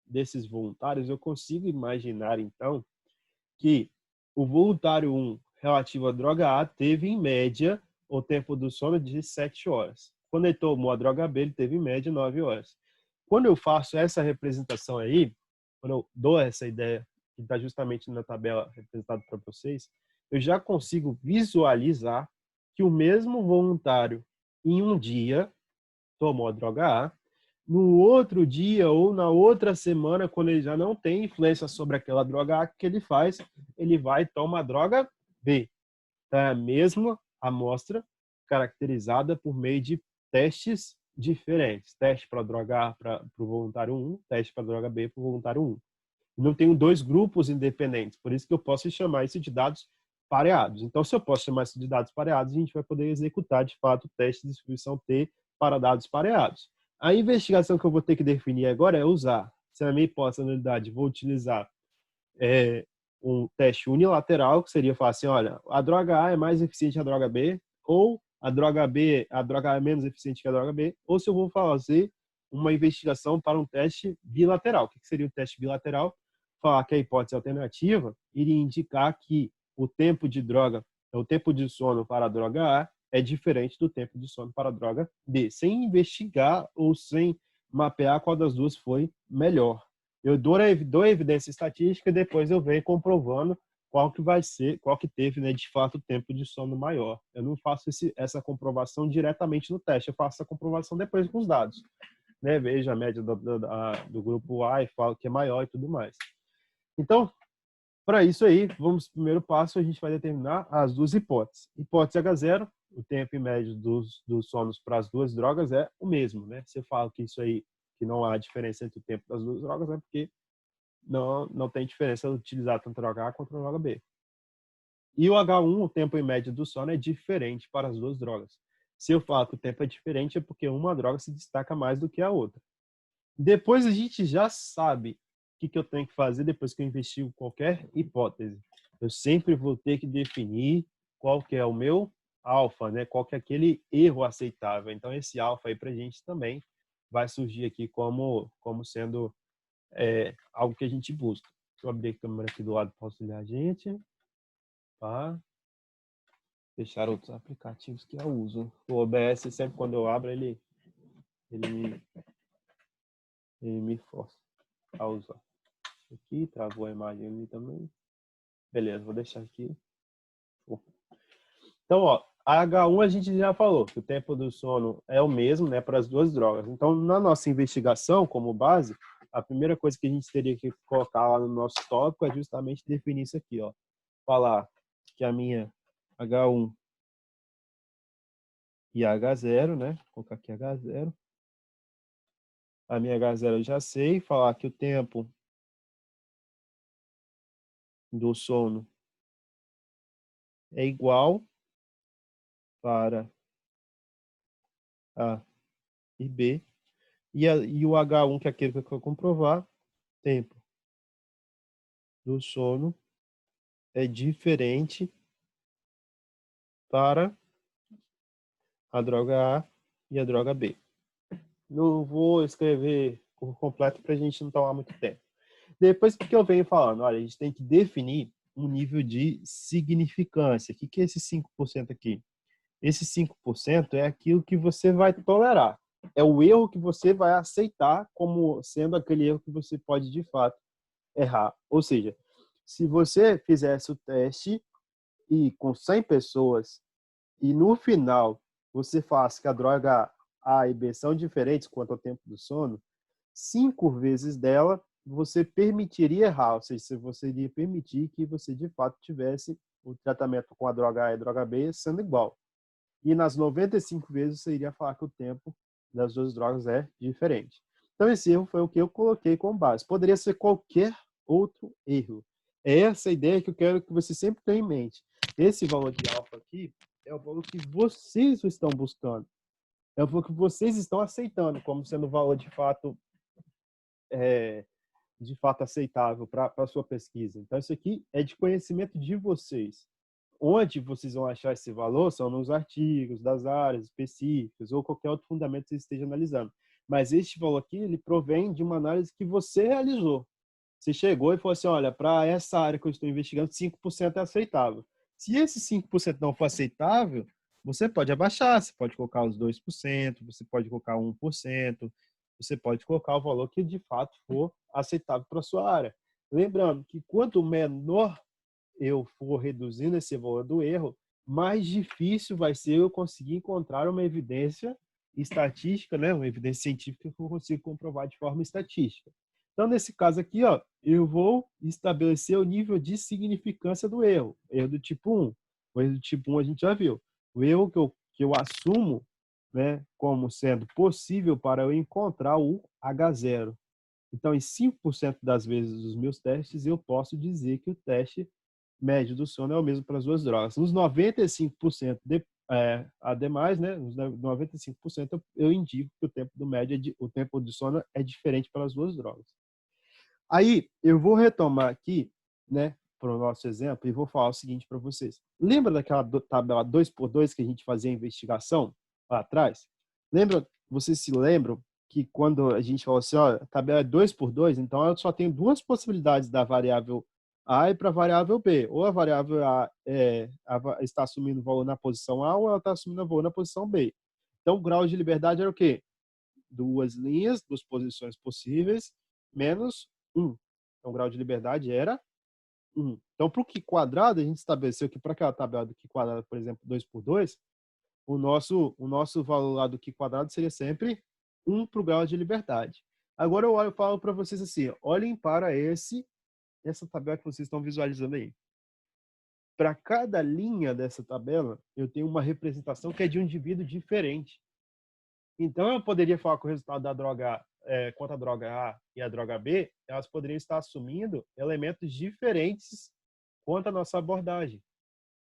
Speaker 1: desses voluntários, eu consigo imaginar, então, que o voluntário 1 relativo à droga A teve, em média, o tempo do sono de 7 horas. Quando ele tomou a droga B, ele teve, em média, 9 horas. Quando eu faço essa representação aí, quando eu dou essa ideia, que está justamente na tabela representada para vocês, eu já consigo visualizar que o mesmo voluntário, em um dia, tomou a droga A, no outro dia ou na outra semana, quando ele já não tem influência sobre aquela droga A, que ele faz? Ele vai e toma a droga B. Então, é a mesma amostra caracterizada por meio de testes diferentes. Teste para a droga A para o voluntário 1, teste para a droga B para o voluntário 1. Não tenho dois grupos independentes, por isso que eu posso chamar isso de dados pareados. Então, se eu posso chamar isso de dados pareados, a gente vai poder executar, de fato, o teste de distribuição T para dados pareados. A investigação que eu vou ter que definir agora é usar, se na minha hipótese da unidade vou utilizar um teste unilateral, que seria falar assim, olha, a droga A é mais eficiente que a droga B, ou a droga A é menos eficiente que a droga B, ou se eu vou fazer uma investigação para um teste bilateral. O que seria o teste bilateral? Falar que a hipótese alternativa iria indicar que o tempo de sono para a droga A é diferente do tempo de sono para a droga B, sem investigar ou sem mapear qual das duas foi melhor. Eu dou a evidência estatística e depois eu venho comprovando qual que teve, né, de fato, o tempo de sono maior. Eu não faço essa comprovação diretamente no teste, eu faço essa comprovação depois com os dados. Né? Vejo a média do grupo A e falo que é maior e tudo mais. Então, para isso aí, vamos pro primeiro passo, a gente vai determinar as duas hipóteses. Hipótese H0, o tempo em médio dos sonos para as duas drogas é o mesmo, né? Se eu falo que isso aí, que não há diferença entre o tempo das duas drogas, é porque não tem diferença utilizar tanto a droga A quanto a droga B. E o H1, o tempo em médio do sono, é diferente para as duas drogas. Se eu falo que o tempo é diferente, é porque uma droga se destaca mais do que a outra. Depois a gente já sabe o que eu tenho que fazer depois que eu investigo qualquer hipótese. Eu sempre vou ter que definir qual que é o meu alfa, né? Qual que é aquele erro aceitável. Então, esse alfa aí para a gente também vai surgir aqui como sendo algo que a gente busca. Deixa eu abrir a câmera aqui do lado para auxiliar a gente. Tá? Fechar outros aplicativos que eu uso. O OBS, sempre quando eu abro, ele me força a usar. Aqui, travou a imagem ali também. Beleza, vou deixar aqui. Então, ó, a H1 a gente já falou que o tempo do sono é o mesmo, né, para as duas drogas. Então, na nossa investigação, como base, a primeira coisa que a gente teria que colocar lá no nosso tópico é justamente definir isso aqui, ó. Falar que a minha H1 e a H0, né? Vou colocar aqui H0. A minha H0 eu já sei. Falar que o tempo do sono é igual para A e B. E o H1, que é aquele que eu quero comprovar, tempo do sono é diferente para a droga A e a droga B. Não vou escrever por completo para a gente não tomar muito tempo. Depois que eu venho falando, olha, a gente tem que definir um nível de significância. O que é esse 5% aqui? Esse 5% é aquilo que você vai tolerar. É o erro que você vai aceitar como sendo aquele erro que você pode, de fato, errar. Ou seja, se você fizesse o teste e com 100 pessoas e no final você faz que a droga A e B são diferentes quanto ao tempo do sono, 5 vezes dela você permitiria errar, ou seja, você iria permitir que você de fato tivesse o tratamento com a droga A e a droga B sendo igual. E nas 95 vezes você iria falar que o tempo das duas drogas é diferente. Então esse erro foi o que eu coloquei como base. Poderia ser qualquer outro erro. É essa ideia que eu quero que você sempre tenha em mente. Esse valor de alfa aqui é o valor que vocês estão buscando. É o valor que vocês estão aceitando como sendo o valor de fato aceitável para a sua pesquisa. Então isso aqui é de conhecimento de vocês. Onde vocês vão achar esse valor são nos artigos, das áreas específicas ou qualquer outro fundamento que você esteja analisando. Mas este valor aqui, ele provém de uma análise que você realizou. Você chegou e falou assim, olha, para essa área que eu estou investigando, 5% é aceitável. Se esse 5% não for aceitável, você pode abaixar, você pode colocar os 2%, você pode colocar 1%, você pode colocar o valor que de fato for aceitável para a sua área. Lembrando que quanto menor eu for reduzindo esse valor do erro, mais difícil vai ser eu conseguir encontrar uma evidência estatística, né, uma evidência científica que eu consigo comprovar de forma estatística. Então, nesse caso aqui, ó, eu vou estabelecer o nível de significância do erro. Erro do tipo 1. O erro do tipo 1 a gente já viu. O erro que eu assumo, né, como sendo possível para eu encontrar o H0. Então, em 5% das vezes dos meus testes, eu posso dizer que o teste médio do sono é o mesmo para as duas drogas. Nos 95% ademais, né, nos 95% eu indico que o tempo do médio, o tempo de sono é diferente para as duas drogas. Aí, eu vou retomar aqui, né, para o nosso exemplo e vou falar o seguinte para vocês. Lembra daquela tabela 2x2 que a gente fazia a investigação lá atrás? Vocês se lembram que quando a gente falou assim, ó, a tabela é 2x2, então eu só tenho duas possibilidades da variável A e para a variável B. Ou a variável A está assumindo valor na posição A ou ela está assumindo valor na posição B. Então, o grau de liberdade era o quê? Duas linhas, duas posições possíveis, menos 1. Então, o grau de liberdade era 1. Então, para o Q quadrado, a gente estabeleceu que para aquela tabela do Q quadrado, por exemplo, 2x2, o nosso valor lá do Q quadrado seria sempre 1 para o grau de liberdade. Agora eu falo para vocês assim, olhem para essa tabela que vocês estão visualizando aí. Para cada linha dessa tabela, eu tenho uma representação que é de um indivíduo diferente. Então, eu poderia falar que o resultado da droga quanto a droga A e a droga B, elas poderiam estar assumindo elementos diferentes quanto à nossa abordagem.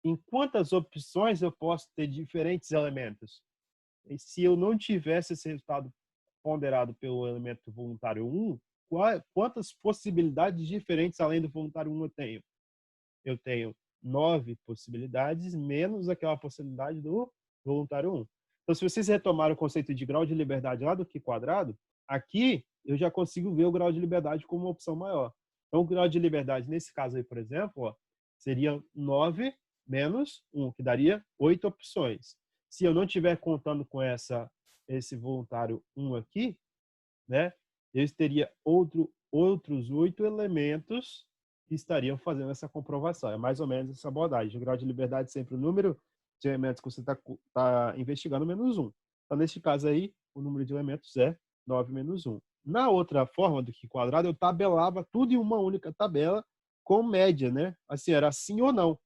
Speaker 1: Em quantas opções eu posso ter diferentes elementos? E se eu não tivesse esse resultado ponderado pelo elemento voluntário 1, quantas possibilidades diferentes além do voluntário 1 eu tenho? Eu tenho 9 possibilidades, menos aquela possibilidade do voluntário 1. Então, se vocês retomarem o conceito de grau de liberdade lá do Q quadrado, aqui eu já consigo ver o grau de liberdade como uma opção maior. Então, o grau de liberdade, nesse caso aí, por exemplo, ó, seria 9 menos 1, que daria 8 opções. Se eu não estiver contando com esse voluntário 1 aqui, né, eu teria outros 8 elementos que estariam fazendo essa comprovação. É mais ou menos essa abordagem. O grau de liberdade é sempre o número de elementos que você está investigando menos 1. Então, neste caso aí, o número de elementos é 9 menos 1. Na outra forma do Q quadrado, eu tabelava tudo em uma única tabela com média, né? Assim, era sim ou não.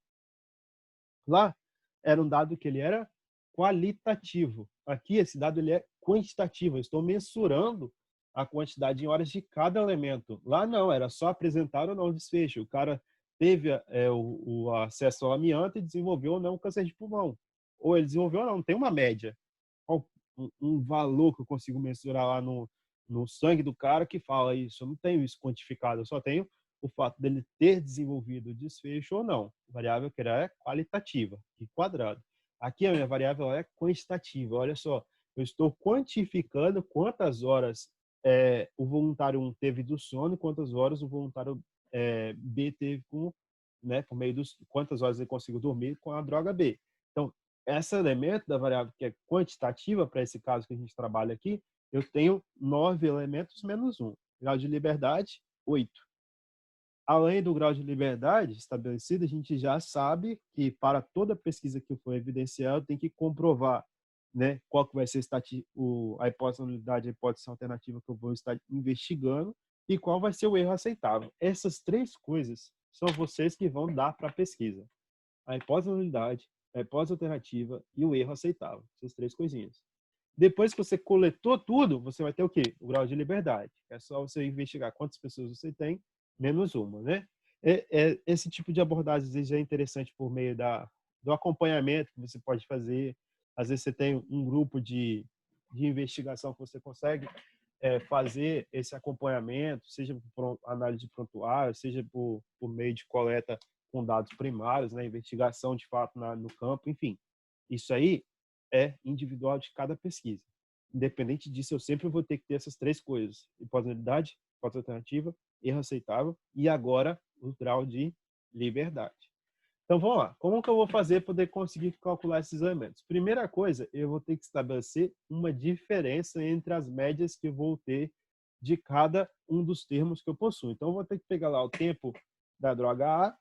Speaker 1: Lá era um dado que ele era qualitativo. Aqui, esse dado ele é quantitativo. Eu estou mensurando a quantidade em horas de cada elemento. Lá não, era só apresentar ou não o desfecho. O cara teve o acesso ao amianto e desenvolveu ou não câncer de pulmão. Ou ele desenvolveu ou não, tem uma média. Um valor que eu consigo mensurar lá no sangue do cara que fala isso. Eu não tenho isso quantificado, eu só tenho o fato dele ter desenvolvido o desfecho ou não. A variável que era é qualitativa, Q quadrado. Aqui a minha variável é quantitativa. Olha só, eu estou quantificando quantas horas o voluntário 1 teve do sono e quantas horas o voluntário B teve por meio dos quantas horas ele conseguiu dormir com a droga B. Então, esse elemento da variável que é quantitativa, para esse caso que a gente trabalha aqui, eu tenho 9 elementos menos 1. Grau de liberdade, 8. Além do grau de liberdade estabelecido, a gente já sabe que para toda pesquisa que for evidenciar, tem que comprovar, né, qual que vai ser a hipótese da nulidade, a hipótese alternativa que eu vou estar investigando e qual vai ser o erro aceitável. Essas três coisas são vocês que vão dar para a pesquisa. A hipótese da nulidade, a hipótese alternativa e o erro aceitável. Essas três coisinhas. Depois que você coletou tudo, você vai ter o quê? O grau de liberdade. É só você investigar quantas pessoas você tem, menos uma, né? Esse tipo de abordagem, às vezes, é interessante por meio do acompanhamento que você pode fazer. Às vezes, você tem um grupo de investigação que você consegue fazer esse acompanhamento, seja por análise de prontuário, seja por meio de coleta com dados primários, né? Investigação, de fato, no campo, enfim. Isso aí é individual de cada pesquisa. Independente disso, eu sempre vou ter que ter essas três coisas: hipótese de nulidade, hipótese alternativa erro aceitável, e agora o grau de liberdade. Então, vamos lá. Como que eu vou fazer para poder conseguir calcular esses elementos? Primeira coisa, eu vou ter que estabelecer uma diferença entre as médias que eu vou ter de cada um dos termos que eu possuo. Então, eu vou ter que pegar lá o tempo da droga A,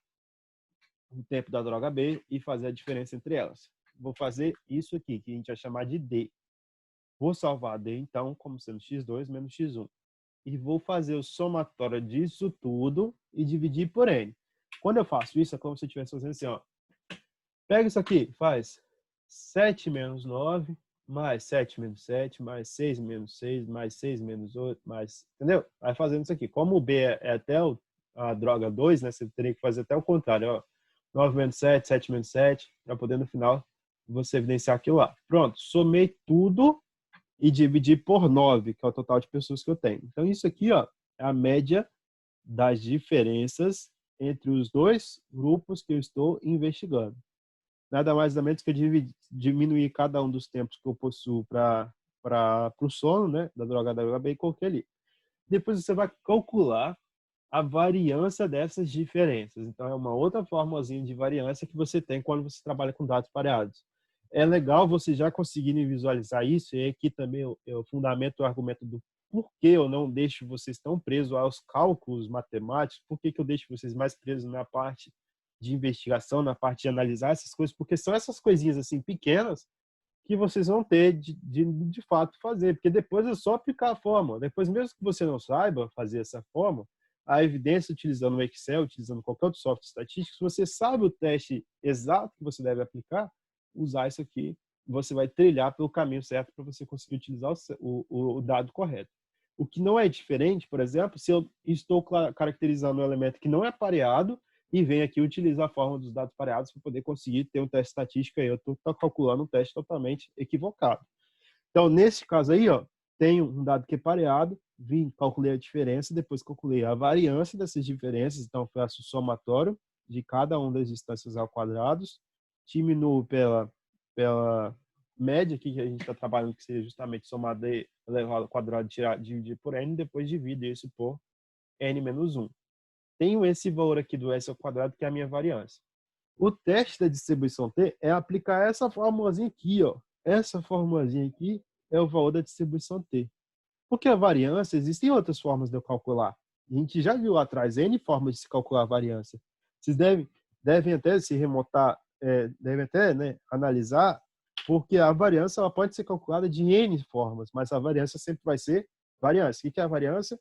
Speaker 1: o tempo da droga B e fazer a diferença entre elas. Vou fazer isso aqui, que a gente vai chamar de D. Vou salvar D, então, como sendo x2 menos x1. E vou fazer o somatório disso tudo e dividir por N. Quando eu faço isso, é como se eu estivesse fazendo assim, ó. Pega isso aqui, faz 7 menos 9, mais 7 menos 7, mais 6 menos 6, mais 6 menos 8, mais... Entendeu? Vai fazendo isso aqui. Como o B é até a droga 2, né? Você teria que fazer até o contrário, ó. 9 menos 7, 7 menos 7, para poder no final você evidenciar aquilo lá. Pronto, somei tudo e dividi por 9, que é o total de pessoas que eu tenho. Então, isso aqui, ó, é a média das diferenças entre os dois grupos que eu estou investigando. Nada mais nada menos que eu diminuir cada um dos tempos que eu possuo para o sono, né, da droga da HB e coloquei ali. Depois você vai calcular a variância dessas diferenças. Então, é uma outra formazinha de variância que você tem quando você trabalha com dados pareados. É legal você já conseguirem visualizar isso, e aqui também eu fundamento o argumento do porquê eu não deixo vocês tão presos aos cálculos matemáticos, por que eu deixo vocês mais presos na parte de investigação, na parte de analisar essas coisas, porque são essas coisinhas assim pequenas que vocês vão ter de fato fazer, porque depois é só aplicar a fórmula. Depois, mesmo que você não saiba fazer essa fórmula, a evidência utilizando o Excel, utilizando qualquer outro software estatístico, se você sabe o teste exato que você deve aplicar, usar isso aqui, você vai trilhar pelo caminho certo para você conseguir utilizar o dado correto. O que não é diferente, por exemplo, se eu estou caracterizando um elemento que não é pareado e venho aqui utilizar a forma dos dados pareados para poder conseguir ter um teste estatístico aí, eu estou calculando um teste totalmente equivocado. Então, nesse caso aí, ó, tenho um dado que é pareado, calculei a diferença, depois calculei a variância dessas diferenças, então faço o somatório de cada uma das distâncias ao quadrado, diminuo pela média aqui que a gente está trabalhando, que seria justamente somar D elevado ao quadrado, dividir por N, depois divido isso por N menos 1. Tenho esse valor aqui do S ao quadrado, que é a minha variância. O teste da distribuição T é aplicar essa formulazinha aqui, ó. Essa formulazinha aqui é o valor da distribuição T. Porque a variância, existem outras formas de eu calcular. A gente já viu lá atrás N formas de se calcular a variância. Vocês devem até se remontar, devem até, né, analisar, porque a variância ela pode ser calculada de N formas, mas a variância sempre vai ser variância. O que é a variância?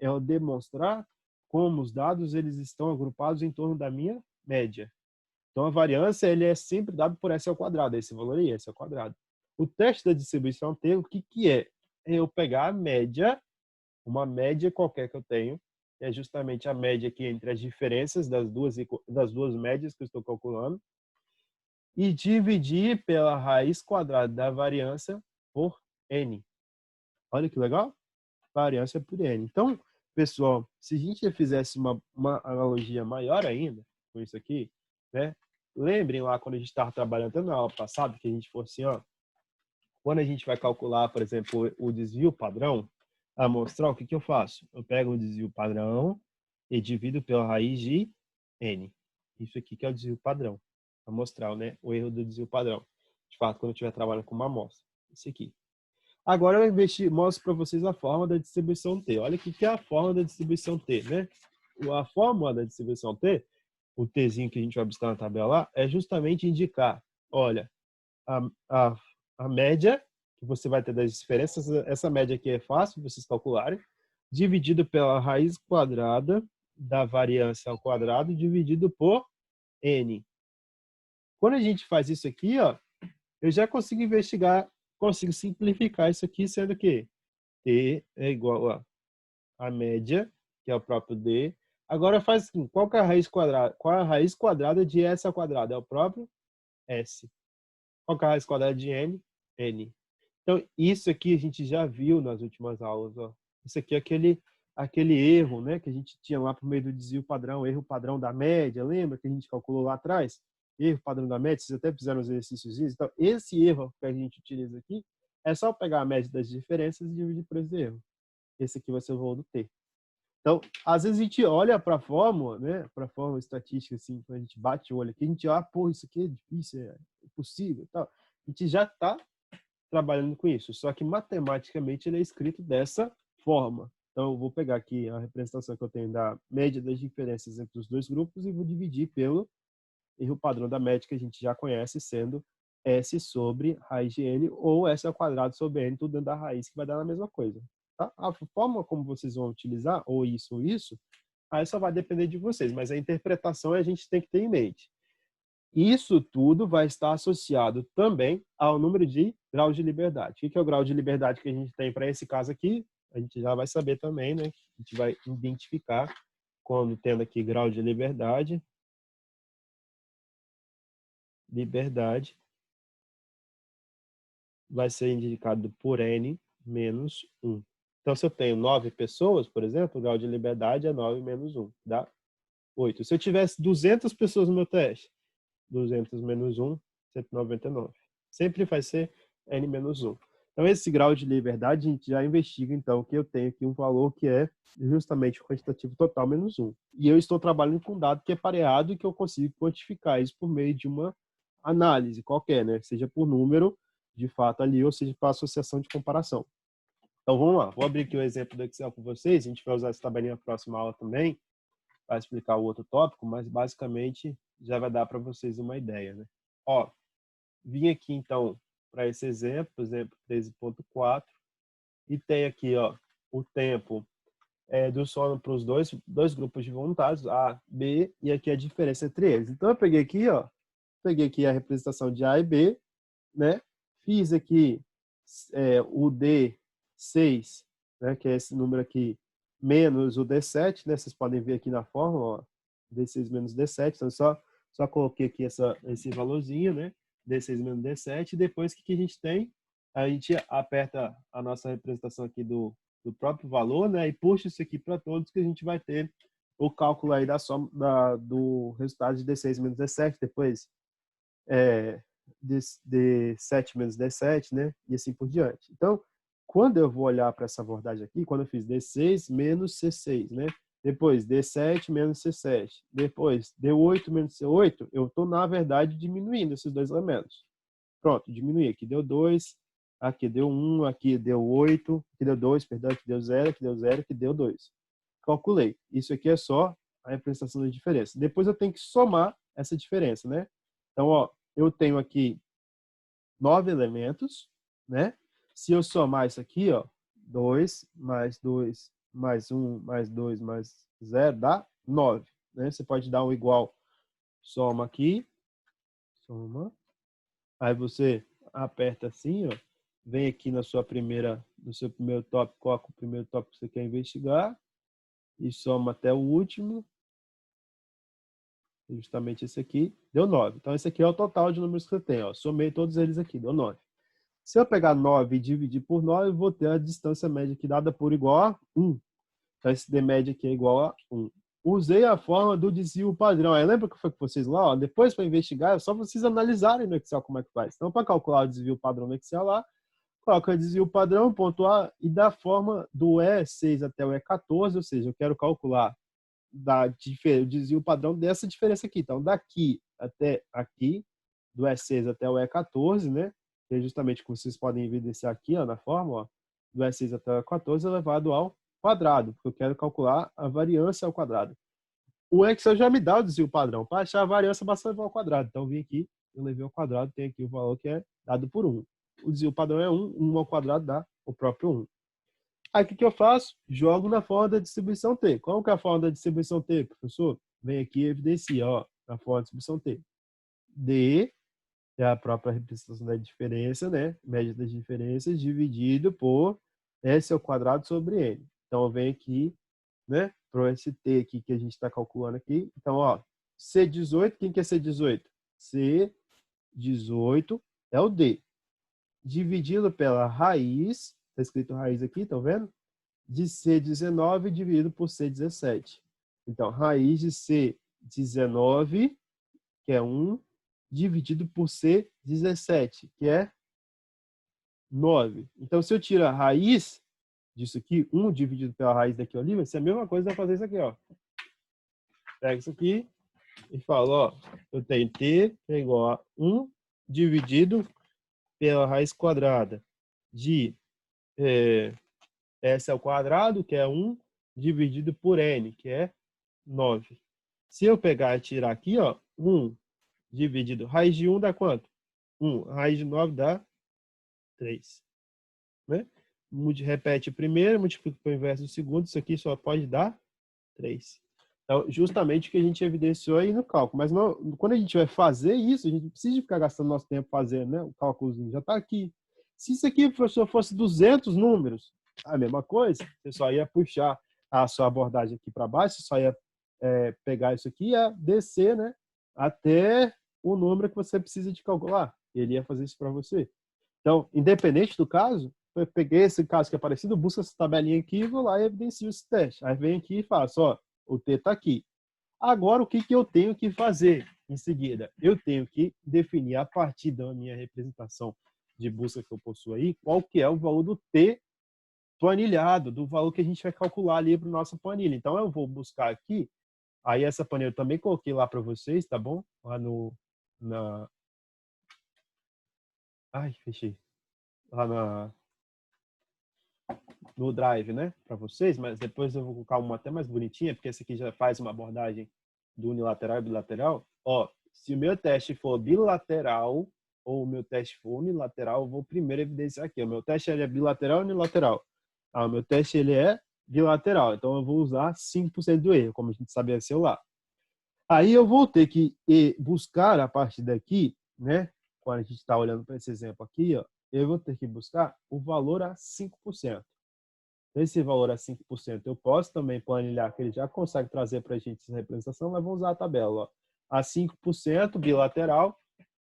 Speaker 1: É eu demonstrar como os dados eles estão agrupados em torno da minha média. Então, a variância ele é sempre dado por S ao quadrado, esse valor aí, S ao quadrado. O teste da distribuição T, o que é? É eu pegar a média, uma média qualquer que eu tenho, é justamente a média aqui entre as diferenças das duas médias que eu estou calculando, e dividir pela raiz quadrada da variância por N. Olha que legal? Variância por N. Então, pessoal, se a gente fizesse uma analogia maior ainda com isso aqui, né? Lembrem lá quando a gente estava trabalhando até na aula passada, que a gente fosse, ó, quando a gente vai calcular, por exemplo, o desvio padrão, amostral, o que eu faço? Eu pego o desvio padrão e divido pela raiz de N. Isso aqui que é o desvio padrão. Amostral, né? O erro do desvio padrão. De fato, quando eu estiver trabalhando com uma amostra. Isso aqui. Agora eu mostro para vocês a forma da distribuição T. Olha o que é a forma da distribuição T, né? A fórmula da distribuição T, o Tzinho que a gente vai buscar na tabela lá, é justamente indicar, olha, a média que você vai ter das diferenças, essa média aqui é fácil de vocês calcularem, dividido pela raiz quadrada da variância ao quadrado, dividido por N. Quando a gente faz isso aqui, ó, eu já consigo investigar, consigo simplificar isso aqui, sendo que T é igual a média, que é o próprio D. Agora faz assim, qual que é a raiz quadrada? Qual é a raiz quadrada de S ao quadrado? É o próprio S. Qual que é a raiz quadrada de N? N. Então, isso aqui a gente já viu nas últimas aulas. Ó. Isso aqui é aquele erro, né, que a gente tinha lá por meio do desvio padrão, erro padrão da média. Lembra que a gente calculou lá atrás? Erro padrão da média, vocês até fizeram os exercícios. Então, esse erro que a gente utiliza aqui é só pegar a média das diferenças e dividir por esse erro. Esse aqui vai ser o valor do T. Então, às vezes a gente olha para a fórmula, né? Para a fórmula estatística, assim, quando a gente bate o olho aqui, a gente olha, pô, isso aqui é difícil, é impossível e tal. A gente já está trabalhando com isso, só que matematicamente ele é escrito dessa forma. Então, eu vou pegar aqui a representação que eu tenho da média das diferenças entre os dois grupos e vou dividir pelo erro padrão da média que a gente já conhece, sendo S sobre raiz de N ou S ao quadrado sobre N, tudo dentro da raiz, que vai dar a mesma coisa. Tá? A forma como vocês vão utilizar, ou isso, aí só vai depender de vocês, mas a interpretação a gente tem que ter em mente. Isso tudo vai estar associado também ao número de graus de liberdade. O que é o grau de liberdade que a gente tem para esse caso aqui? A gente já vai saber também, né? A gente vai identificar quando tendo aqui grau de liberdade vai ser indicado por N menos 1. Então, se eu tenho 9 pessoas, por exemplo, o grau de liberdade é 9 menos 1, dá 8. Se eu tivesse 200 pessoas no meu teste, 200 menos 1, 199. Sempre vai ser N menos 1. Então, esse grau de liberdade, a gente já investiga, então, que eu tenho aqui um valor que é justamente o quantitativo total menos 1. E eu estou trabalhando com um dado que é pareado e que eu consigo quantificar isso por meio de uma análise qualquer, né? Seja por número, de fato, ali, ou seja, por associação de comparação. Então, vamos lá. Vou abrir aqui o exemplo do Excel com vocês. A gente vai usar essa tabelinha na próxima aula também, para explicar o outro tópico, mas basicamente já vai dar para vocês uma ideia, né? Ó, vim aqui então para esse exemplo 13.4, e tem aqui, ó, o tempo do sono para os dois grupos de voluntários, A, B, e aqui a diferença entre eles. Então eu peguei aqui a representação de A e B, né? Fiz aqui o D6, né, que é esse número aqui, menos o D7, né? Vocês podem ver aqui na fórmula, ó, D6 menos D7, então só coloquei aqui esse valorzinho, né? D6 menos D7, e depois o que a gente tem? A gente aperta a nossa representação aqui do próprio valor, né? E puxa isso aqui para todos, que a gente vai ter o cálculo aí da soma do resultado de D6 menos D7, depois D7 menos D7, né? E assim por diante. Então, quando eu vou olhar para essa abordagem aqui, quando eu fiz D6 menos C6, né? Depois D7 menos C7, depois D8 menos C8, eu estou, na verdade, diminuindo esses dois elementos. Pronto, diminui. Aqui deu 2, aqui deu 1, aqui deu 8, aqui deu 2, perdão, aqui deu 0, aqui deu 0, aqui deu 2. Calculei. Isso aqui é só a representação da diferença. Depois eu tenho que somar essa diferença, né? Então, ó, eu tenho aqui 9 elementos, né? Se eu somar isso aqui, ó, 2 mais 2 mais 1 mais 2 mais 0 dá 9, né? Você pode dar um igual, soma aqui, soma. Aí você aperta assim, ó, vem aqui no seu primeiro tópico, coloca o primeiro tópico que você quer investigar e soma até o último. Justamente esse aqui, deu 9. Então, esse aqui é o total de números que você tem. Ó. Somei todos eles aqui, deu 9. Se eu pegar 9 e dividir por 9, eu vou ter a distância média aqui dada por igual a 1. Então, esse D média aqui é igual a 1. Usei a forma do desvio padrão. Aí, lembra que foi com vocês lá? Ó, depois, para investigar, é só vocês analisarem no Excel como é que faz. Então, para calcular o desvio padrão no Excel lá, coloca o desvio padrão, pontuar, e da forma do E6 até o E14, ou seja, eu quero calcular o desvio padrão dessa diferença aqui. Então, daqui até aqui, do E6 até o E14, né? Que é justamente como vocês podem evidenciar aqui, ó, na fórmula, ó, do E6 até o E14 elevado ao quadrado, porque eu quero calcular a variância ao quadrado. O Excel já me dá o desvio padrão. Para achar a variância, basta levar ao quadrado. Então, eu vim aqui, eu levei ao quadrado, tem aqui o valor que é dado por 1. O desvio padrão é 1, 1 ao quadrado dá o próprio 1. Aí, o que eu faço? Jogo na forma da distribuição T. Qual que é a forma da distribuição T, professor? Vem aqui e evidencia, ó, na forma da distribuição T. D é a própria representação da diferença, né? Média das diferenças, dividido por S ao quadrado sobre N. Então, eu venho aqui, né? Para esse T aqui que a gente está calculando aqui. Então, ó, C18, quem que é C18? C18 é o D. Dividido pela raiz, está escrito raiz aqui, estão vendo? De C19 dividido por C17. Então, raiz de C19, que é 1, dividido por C17, que é 9. Então, se eu tirar a raiz disso aqui, 1 dividido pela raiz daqui ali, vai ser a mesma coisa que eu fazer isso aqui, ó. Pega isso aqui e falo, ó, eu tenho t que é igual a 1 dividido pela raiz quadrada de s ao quadrado, que é 1, dividido por n, que é 9. Se eu pegar e tirar aqui, ó, 1 dividido, raiz de 1 dá quanto? 1. Raiz de 9 dá 3. Né? Repete o primeiro, multiplica pelo inverso do segundo, isso aqui só pode dar 3. Então, justamente o que a gente evidenciou aí no cálculo. Mas não, quando a gente vai fazer isso, a gente não precisa ficar gastando nosso tempo fazendo, né? O cálculozinho já está aqui. Se isso aqui, professor, fosse 200 números, a mesma coisa, você só ia puxar a sua abordagem aqui para baixo, você só ia pegar isso aqui e ia descer, né? Até o número que você precisa de calcular. Ele ia fazer isso para você. Então, independente do caso, eu peguei esse caso que é parecido, busco essa tabelinha aqui e vou lá e evidencio esse teste. Aí vem aqui e faço, ó, o T está aqui. Agora, o que eu tenho que fazer em seguida? Eu tenho que definir, a partir da minha representação de busca que eu possuo aí, qual que é o valor do T planilhado, do valor que a gente vai calcular ali para o nosso planilha. Então, eu vou buscar aqui, aí essa planilha eu também coloquei lá para vocês, tá bom? Lá Ai, fechei. Lá no Drive, né, para vocês, mas depois eu vou colocar uma até mais bonitinha, porque essa aqui já faz uma abordagem do unilateral e bilateral. Ó, se o meu teste for bilateral ou o meu teste for unilateral, eu vou primeiro evidenciar aqui. O meu teste ele é bilateral ou unilateral? O meu teste ele é bilateral, então eu vou usar 5% do erro, como a gente sabia ser lá. Aí eu vou ter que buscar a partir daqui, né, quando a gente está olhando para esse exemplo aqui, ó, eu vou ter que buscar o valor a 5%. Esse valor a 5%, eu posso também planilhar, que ele já consegue trazer para a gente essa representação, mas vamos usar a tabela. Ó. A 5% bilateral,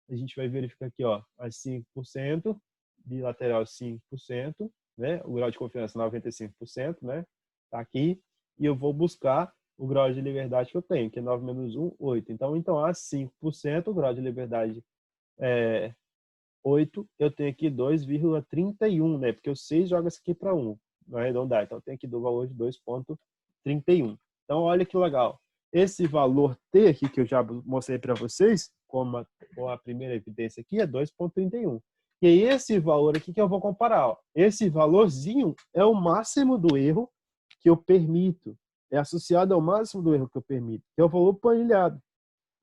Speaker 1: a gente vai verificar aqui, ó, a 5%, bilateral 5%, né? O grau de confiança 95%, né? Tá aqui. E eu vou buscar o grau de liberdade que eu tenho, que é 9 menos 1, 8. Então, a 5%, o grau de liberdade é 8, eu tenho aqui 2,31, né? Porque o 6 joga isso aqui para 1. Não arredondar. Então, tem aqui do valor de 2,31. Então, olha que legal. Esse valor T aqui que eu já mostrei para vocês, com a primeira evidência aqui, é 2,31. E aí, esse valor aqui que eu vou comparar. Ó. Esse valorzinho é o máximo do erro que eu permito. É associado ao máximo do erro que eu permito, que é o valor planilhado.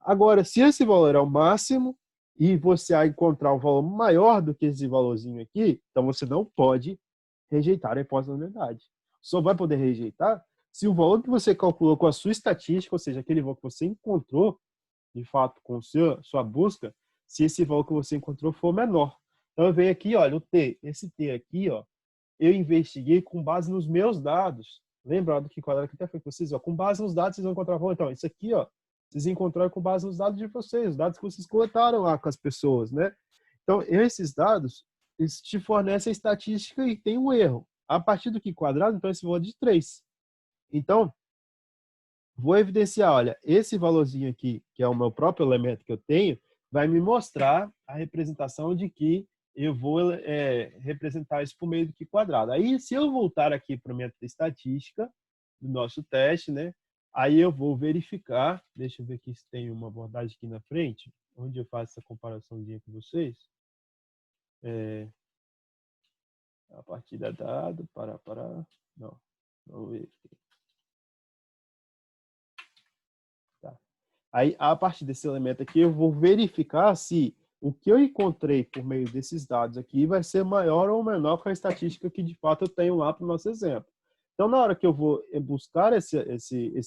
Speaker 1: Agora, se esse valor é o máximo e você encontrar um valor maior do que esse valorzinho aqui, então você não pode rejeitar a hipótese da unidade. Só vai poder rejeitar se o valor que você calculou com a sua estatística, ou seja, aquele valor que você encontrou, de fato, com sua busca, se esse valor que você encontrou for menor. Então, eu venho aqui, olha, o T. Esse T aqui, ó, eu investiguei com base nos meus dados. Lembra do que quadrado que até foi com vocês? Ó, com base nos dados, vocês vão encontrar o valor. Então, isso aqui, ó, vocês encontraram com base nos dados de vocês, os dados que vocês coletaram lá com as pessoas, né? Então, esses dados, eles te fornecem a estatística e tem um erro. A partir do que quadrado, então, esse valor é de 3. Então, vou evidenciar, olha, esse valorzinho aqui, que é o meu próprio elemento que eu tenho, vai me mostrar a representação de que eu vou representar isso por meio do que quadrado. Aí, se eu voltar aqui para o método de estatística do nosso teste, né? Aí eu vou verificar, deixa eu ver aqui se tem uma abordagem aqui na frente, onde eu faço essa comparaçãozinha com vocês. A partir da dado, não, vamos ver aqui. Tá. Aí, a partir desse elemento aqui, eu vou verificar se o que eu encontrei por meio desses dados aqui vai ser maior ou menor que a estatística que de fato eu tenho lá para o nosso exemplo. Então, na hora que eu vou buscar esse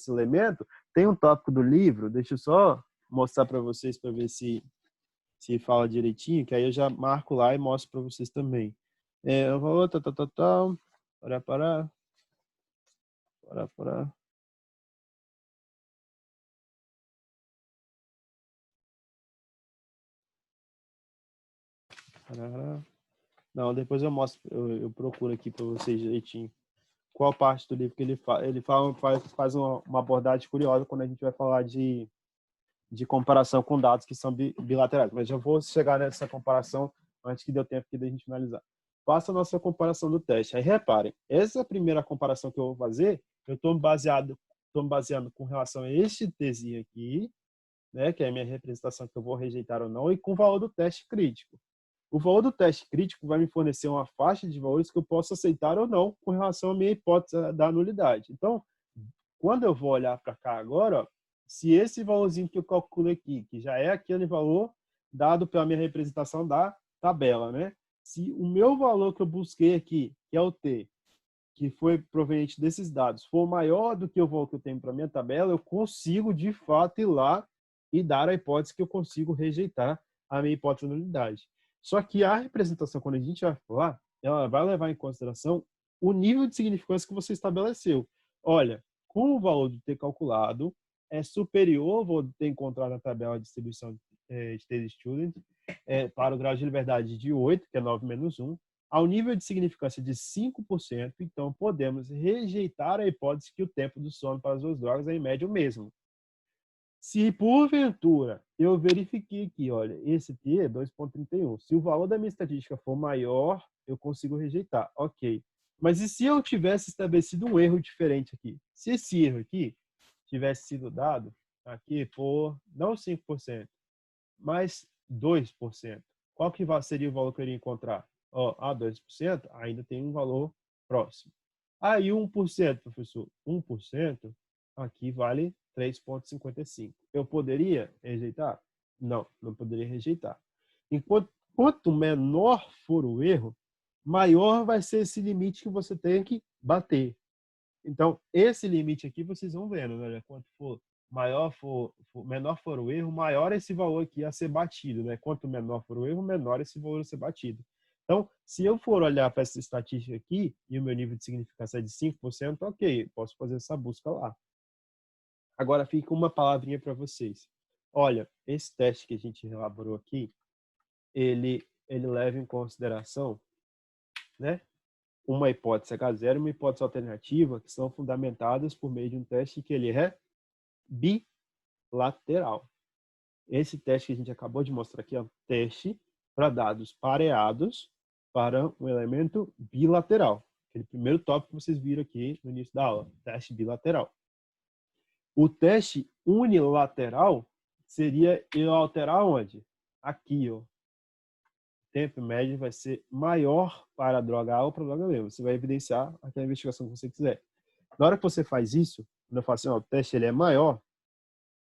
Speaker 1: elemento, tem um tópico do livro, deixa eu só mostrar para vocês para ver se fala direitinho, que aí eu já marco lá e mostro para vocês também. O valor, para. Não, depois eu mostro, eu procuro aqui para vocês direitinho qual parte do livro que ele faz uma abordagem curiosa quando a gente vai falar de comparação com dados que são bilaterais. Mas já vou chegar nessa comparação antes que dê o tempo aqui da gente finalizar. faça a nossa comparação do teste. Aí reparem, essa primeira comparação que eu vou fazer, eu estou me baseando com relação a este tzinho aqui, né, que é a minha representação que eu vou rejeitar ou não, e com o valor do teste crítico. O valor do teste crítico vai me fornecer uma faixa de valores que eu posso aceitar ou não com relação à minha hipótese da nulidade. Então, quando eu vou olhar para cá agora, ó, se esse valorzinho que eu calculo aqui, que já é aquele valor dado pela minha representação da tabela, né? Se o meu valor que eu busquei aqui, que é o T, que foi proveniente desses dados, for maior do que o valor que eu tenho para minha tabela, eu consigo, de fato, ir lá e dar a hipótese que eu consigo rejeitar a minha hipótese da nulidade. Só que a representação, quando a gente vai falar, ela vai levar em consideração o nível de significância que você estabeleceu. Olha, com o valor de ter calculado é superior ao valor de ter encontrado na tabela de distribuição de t-student para o grau de liberdade de 8, que é 9 menos 1, ao nível de significância de 5%, então podemos rejeitar a hipótese que o tempo do sono para as duas drogas é em média o mesmo. Se porventura eu verifiquei aqui, olha, esse T é 2,31. Se o valor da minha estatística for maior, eu consigo rejeitar. Ok. Mas e se eu tivesse estabelecido um erro diferente aqui? Se esse erro aqui tivesse sido dado aqui por não 5%, mas 2%, qual que seria o valor que eu iria encontrar? Ó, 2% ainda tem um valor próximo. Aí 1%, professor, 1% aqui vale 3,55. Eu poderia rejeitar? Não, não poderia rejeitar. Quanto menor for o erro, maior vai ser esse limite que você tem que bater. Então, esse limite aqui vocês vão vendo, né? Quanto for menor for o erro, maior esse valor aqui a ser batido, né? Quanto menor for o erro, menor esse valor a ser batido. Então, se eu for olhar para essa estatística aqui e o meu nível de significância é de 5%, ok, posso fazer essa busca lá. Agora fica uma palavrinha para vocês. Olha, esse teste que a gente elaborou aqui, ele leva em consideração, né, uma hipótese H0 e uma hipótese alternativa que são fundamentadas por meio de um teste que ele é bilateral. Esse teste que a gente acabou de mostrar aqui é um teste para dados pareados para um elemento bilateral. Aquele primeiro tópico que vocês viram aqui no início da aula, teste bilateral. O teste unilateral seria eu alterar onde? Aqui, ó. O tempo médio vai ser maior para a droga A ou para a droga B. Você vai evidenciar aquela investigação que você quiser. Na hora que você faz isso, quando eu falo assim, ó, o teste ele é maior,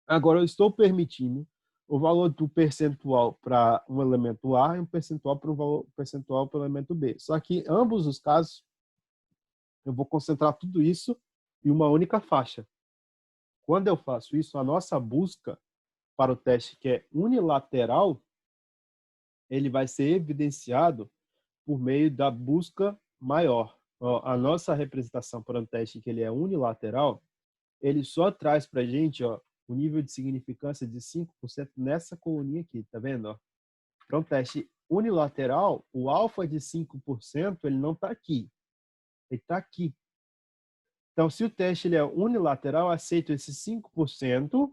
Speaker 1: agora eu estou permitindo o valor do percentual para um elemento A e um percentual para o elemento B. Só que em ambos os casos, eu vou concentrar tudo isso em uma única faixa. Quando eu faço isso, a nossa busca para o teste que é unilateral, ele vai ser evidenciado por meio da busca maior. A nossa representação para um teste que ele é unilateral, ele só traz para a gente o nível de significância de 5% nessa coluninha aqui, tá vendo? Para um teste unilateral, o alfa de 5% ele não está aqui, ele está aqui. Então, se o teste ele é unilateral, eu aceito esse 5%,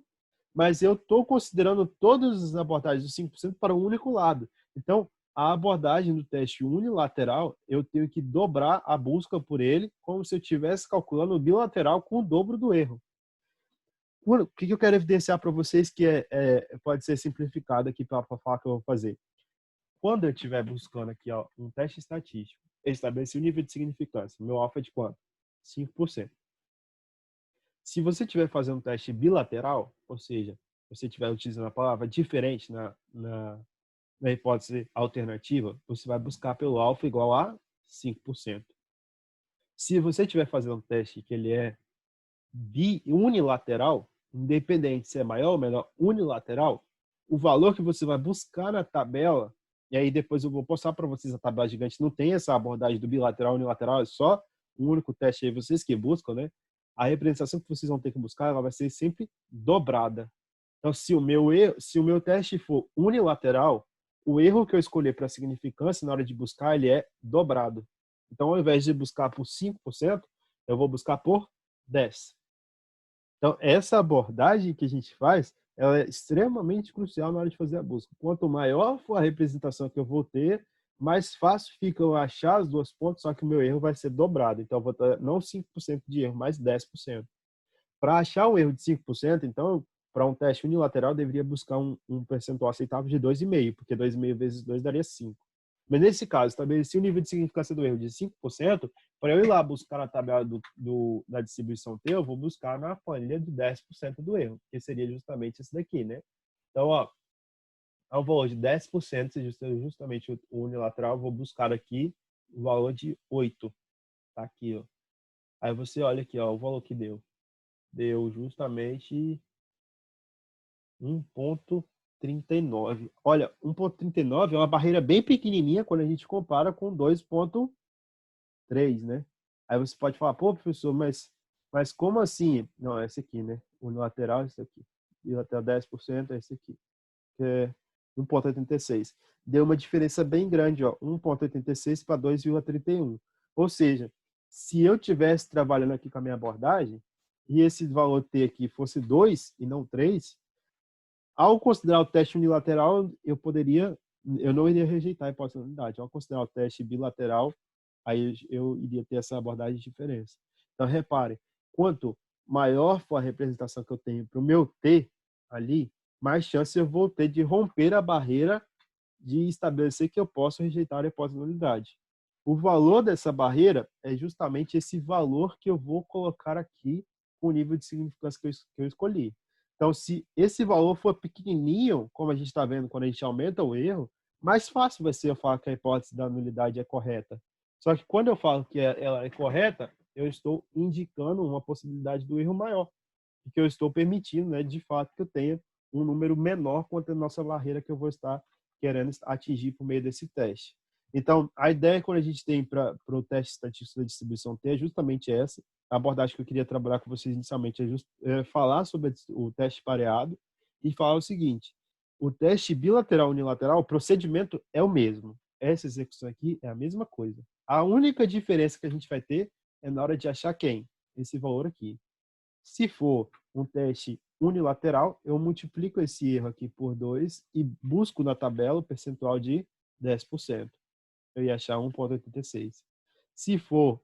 Speaker 1: mas eu estou considerando todas as abordagens dos 5% para um único lado. Então, a abordagem do teste unilateral, eu tenho que dobrar a busca por ele, como se eu estivesse calculando o bilateral com o dobro do erro. O que eu quero evidenciar para vocês que pode ser simplificado aqui para falar que eu vou fazer? Quando eu estiver buscando aqui um teste estatístico, eu estabeleci o nível de significância. Meu alfa é de quanto? 5%. Se você estiver fazendo um teste bilateral, ou seja, você estiver utilizando a palavra diferente na hipótese alternativa, você vai buscar pelo alfa igual a 5%. Se você estiver fazendo um teste que ele é unilateral, independente se é maior ou menor, unilateral, o valor que você vai buscar na tabela, e aí depois eu vou postar para vocês a tabela gigante, não tem essa abordagem do bilateral unilateral, é só um único teste aí, vocês que buscam, né? A representação que vocês vão ter que buscar, ela vai ser sempre dobrada. Então, se o meu teste for unilateral, o erro que eu escolher para significância na hora de buscar, ele é dobrado. Então, ao invés de buscar por 5%, eu vou buscar por 10%. Então, essa abordagem que a gente faz, ela é extremamente crucial na hora de fazer a busca. Quanto maior for a representação que eu vou ter, mais fácil fica eu achar as duas pontas, só que o meu erro vai ser dobrado. Então, eu vou ter não 5% de erro, mas 10%. Para achar um erro de 5%, então, para um teste unilateral, eu deveria buscar um percentual aceitável de 2,5, porque 2,5 vezes 2 daria 5. Mas nesse caso, estabeleci o nível de significância do erro de 5%, para eu ir lá buscar na tabela da distribuição T, eu vou buscar na planilha de 10% do erro, que seria justamente esse daqui, né? Então, ó, ao valor de 10%, seja justamente o unilateral, eu vou buscar aqui o valor de 8. Tá aqui, ó. Aí você olha aqui, ó, o valor que deu. Deu justamente 1,39. Olha, 1,39 é uma barreira bem pequenininha quando a gente compara com 2,3, né? Aí você pode falar, pô, professor, mas como assim? Não, é esse aqui, né? O lateral é esse aqui. E até 10% é esse aqui, que é 1,86. Deu uma diferença bem grande, ó, 1,86 para 2,31. Ou seja, se eu tivesse trabalhando aqui com a minha abordagem e esse valor T aqui fosse 2 e não 3, ao considerar o teste unilateral, eu não iria rejeitar a hipótese de nulidade. Ao considerar o teste bilateral, aí eu iria ter essa abordagem de diferença. Então, repare, quanto maior for a representação que eu tenho para o meu T ali, mais chance eu vou ter de romper a barreira de estabelecer que eu posso rejeitar a hipótese de nulidade. O valor dessa barreira é justamente esse valor que eu vou colocar aqui com o nível de significância que eu escolhi. Então, se esse valor for pequenininho, como a gente está vendo quando a gente aumenta o erro, mais fácil vai ser eu falar que a hipótese da nulidade é correta. Só que quando eu falo que ela é correta, eu estou indicando uma possibilidade do erro maior, porque eu estou permitindo, né, de fato, que eu tenha um número menor quanto a nossa barreira que eu vou estar querendo atingir por meio desse teste. Então, a ideia quando a gente tem para o teste estatístico da distribuição T é justamente essa. A abordagem que eu queria trabalhar com vocês inicialmente é falar sobre o teste pareado e falar o seguinte: o teste bilateral unilateral, o procedimento é o mesmo. Essa execução aqui é a mesma coisa. A única diferença que a gente vai ter é na hora de achar quem? Esse valor aqui. Se for um teste unilateral, eu multiplico esse erro aqui por 2 e busco na tabela o percentual de 10%. Eu ia achar 1,86. Se for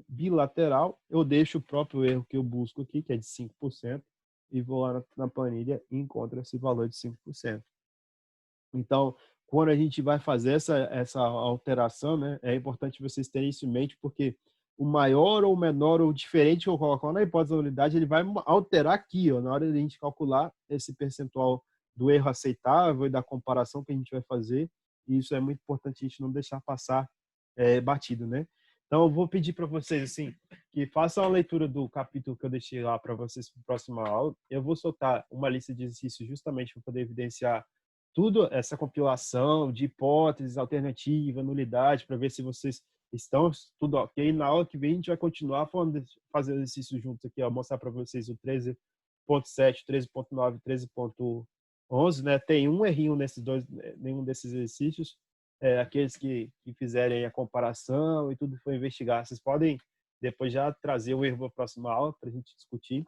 Speaker 1: bilateral, eu deixo o próprio erro que eu busco aqui, que é de 5%, e vou lá na planilha e encontro esse valor de 5%. Então, quando a gente vai fazer essa alteração, né, é importante vocês terem isso em mente, porque o maior ou menor ou diferente que eu coloco na hipótese da unidade, ele vai alterar aqui, ó, na hora de a gente calcular esse percentual do erro aceitável e da comparação que a gente vai fazer. E isso é muito importante a gente não deixar passar batido, né? Então, eu vou pedir para vocês assim que façam a leitura do capítulo que eu deixei lá para vocês para a próxima aula. Eu vou soltar uma lista de exercícios justamente para poder evidenciar tudo essa compilação de hipóteses, alternativa, nulidade, para ver se vocês estão tudo ok. Na aula que vem a gente vai continuar falando, fazer exercícios juntos aqui, ó, mostrar para vocês o 13.7, 13.9, 13.11, né? Tem um errinho nesses dois, nenhum desses exercícios. Aqueles que fizerem a comparação e tudo for investigar, vocês podem depois já trazer o erro para a próxima aula para a gente discutir.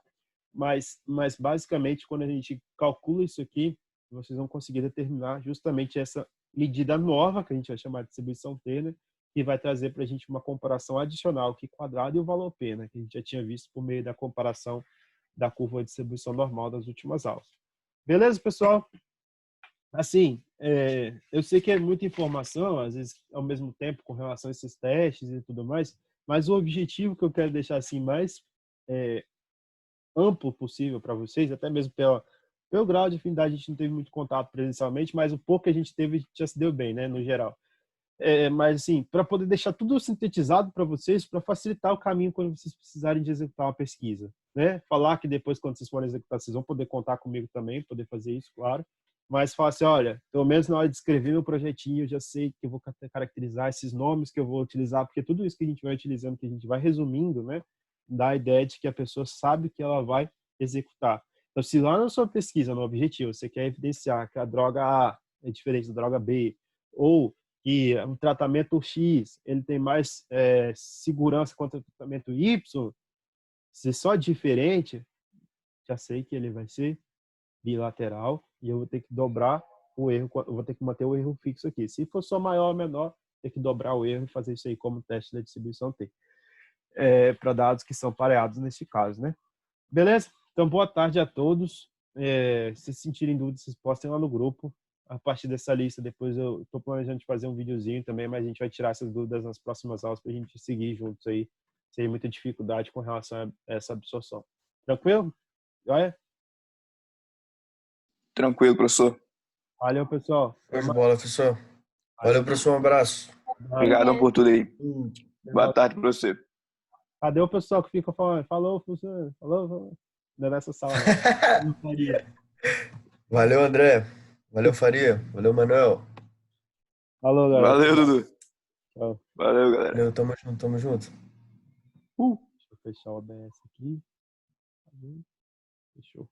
Speaker 1: Mas basicamente, quando a gente calcula isso aqui, vocês vão conseguir determinar justamente essa medida nova, que a gente vai chamar de distribuição T, né, que vai trazer para a gente uma comparação adicional, que quadrado e o valor P, né, que a gente já tinha visto por meio da comparação da curva de distribuição normal das últimas aulas. Beleza, pessoal? Assim, eu sei que é muita informação, às vezes, ao mesmo tempo, com relação a esses testes e tudo mais, mas o objetivo que eu quero deixar assim mais amplo possível para vocês, até mesmo pelo grau de afinidade, a gente não teve muito contato presencialmente, mas o pouco que a gente teve já se deu bem, né, no geral. Mas assim, para poder deixar tudo sintetizado para vocês, para facilitar o caminho quando vocês precisarem de executar uma pesquisa, né? Falar que depois, quando vocês forem executar, vocês vão poder contar comigo também, poder fazer isso, claro. Mas falar assim, olha, pelo menos na hora de escrever meu projetinho, eu já sei que eu vou caracterizar esses nomes que eu vou utilizar, porque tudo isso que a gente vai utilizando, que a gente vai resumindo, né? Dá a ideia de que a pessoa sabe que ela vai executar. Então, se lá na sua pesquisa, no objetivo, você quer evidenciar que a droga A é diferente da droga B, ou que o tratamento X ele tem mais segurança contra o tratamento Y, se só diferente, já sei que ele vai ser bilateral e eu vou ter que dobrar o erro, eu vou ter que manter o erro fixo aqui. Se for só maior ou menor, ter que dobrar o erro e fazer isso aí como teste da distribuição T. Para dados que são pareados nesse caso, né? Beleza? Então, boa tarde a todos. Se sentirem dúvidas, vocês postem lá no grupo. A partir dessa lista, depois eu estou planejando de fazer um videozinho também, mas a gente vai tirar essas dúvidas nas próximas aulas para a gente seguir juntos aí, sem muita dificuldade com relação a essa absorção. Tranquilo? Joia?
Speaker 2: Tranquilo, professor.
Speaker 1: Valeu, pessoal.
Speaker 3: Show de bola, professor.
Speaker 1: Valeu.
Speaker 3: Valeu, professor. Um abraço.
Speaker 2: Obrigado por tudo aí.
Speaker 3: Hum.
Speaker 2: Boa tarde para você.
Speaker 1: Cadê o pessoal que fica falando? Falou, professor. Falou. Não é nessa sala, não.
Speaker 3: Valeu, André. Valeu, Faria. Valeu, Manuel.
Speaker 1: Falou, galera.
Speaker 2: Valeu, Dudu.
Speaker 1: Tchau.
Speaker 2: Valeu, galera.
Speaker 3: Valeu, tamo junto, tamo junto.
Speaker 1: Deixa eu fechar o OBS aqui. Fechou.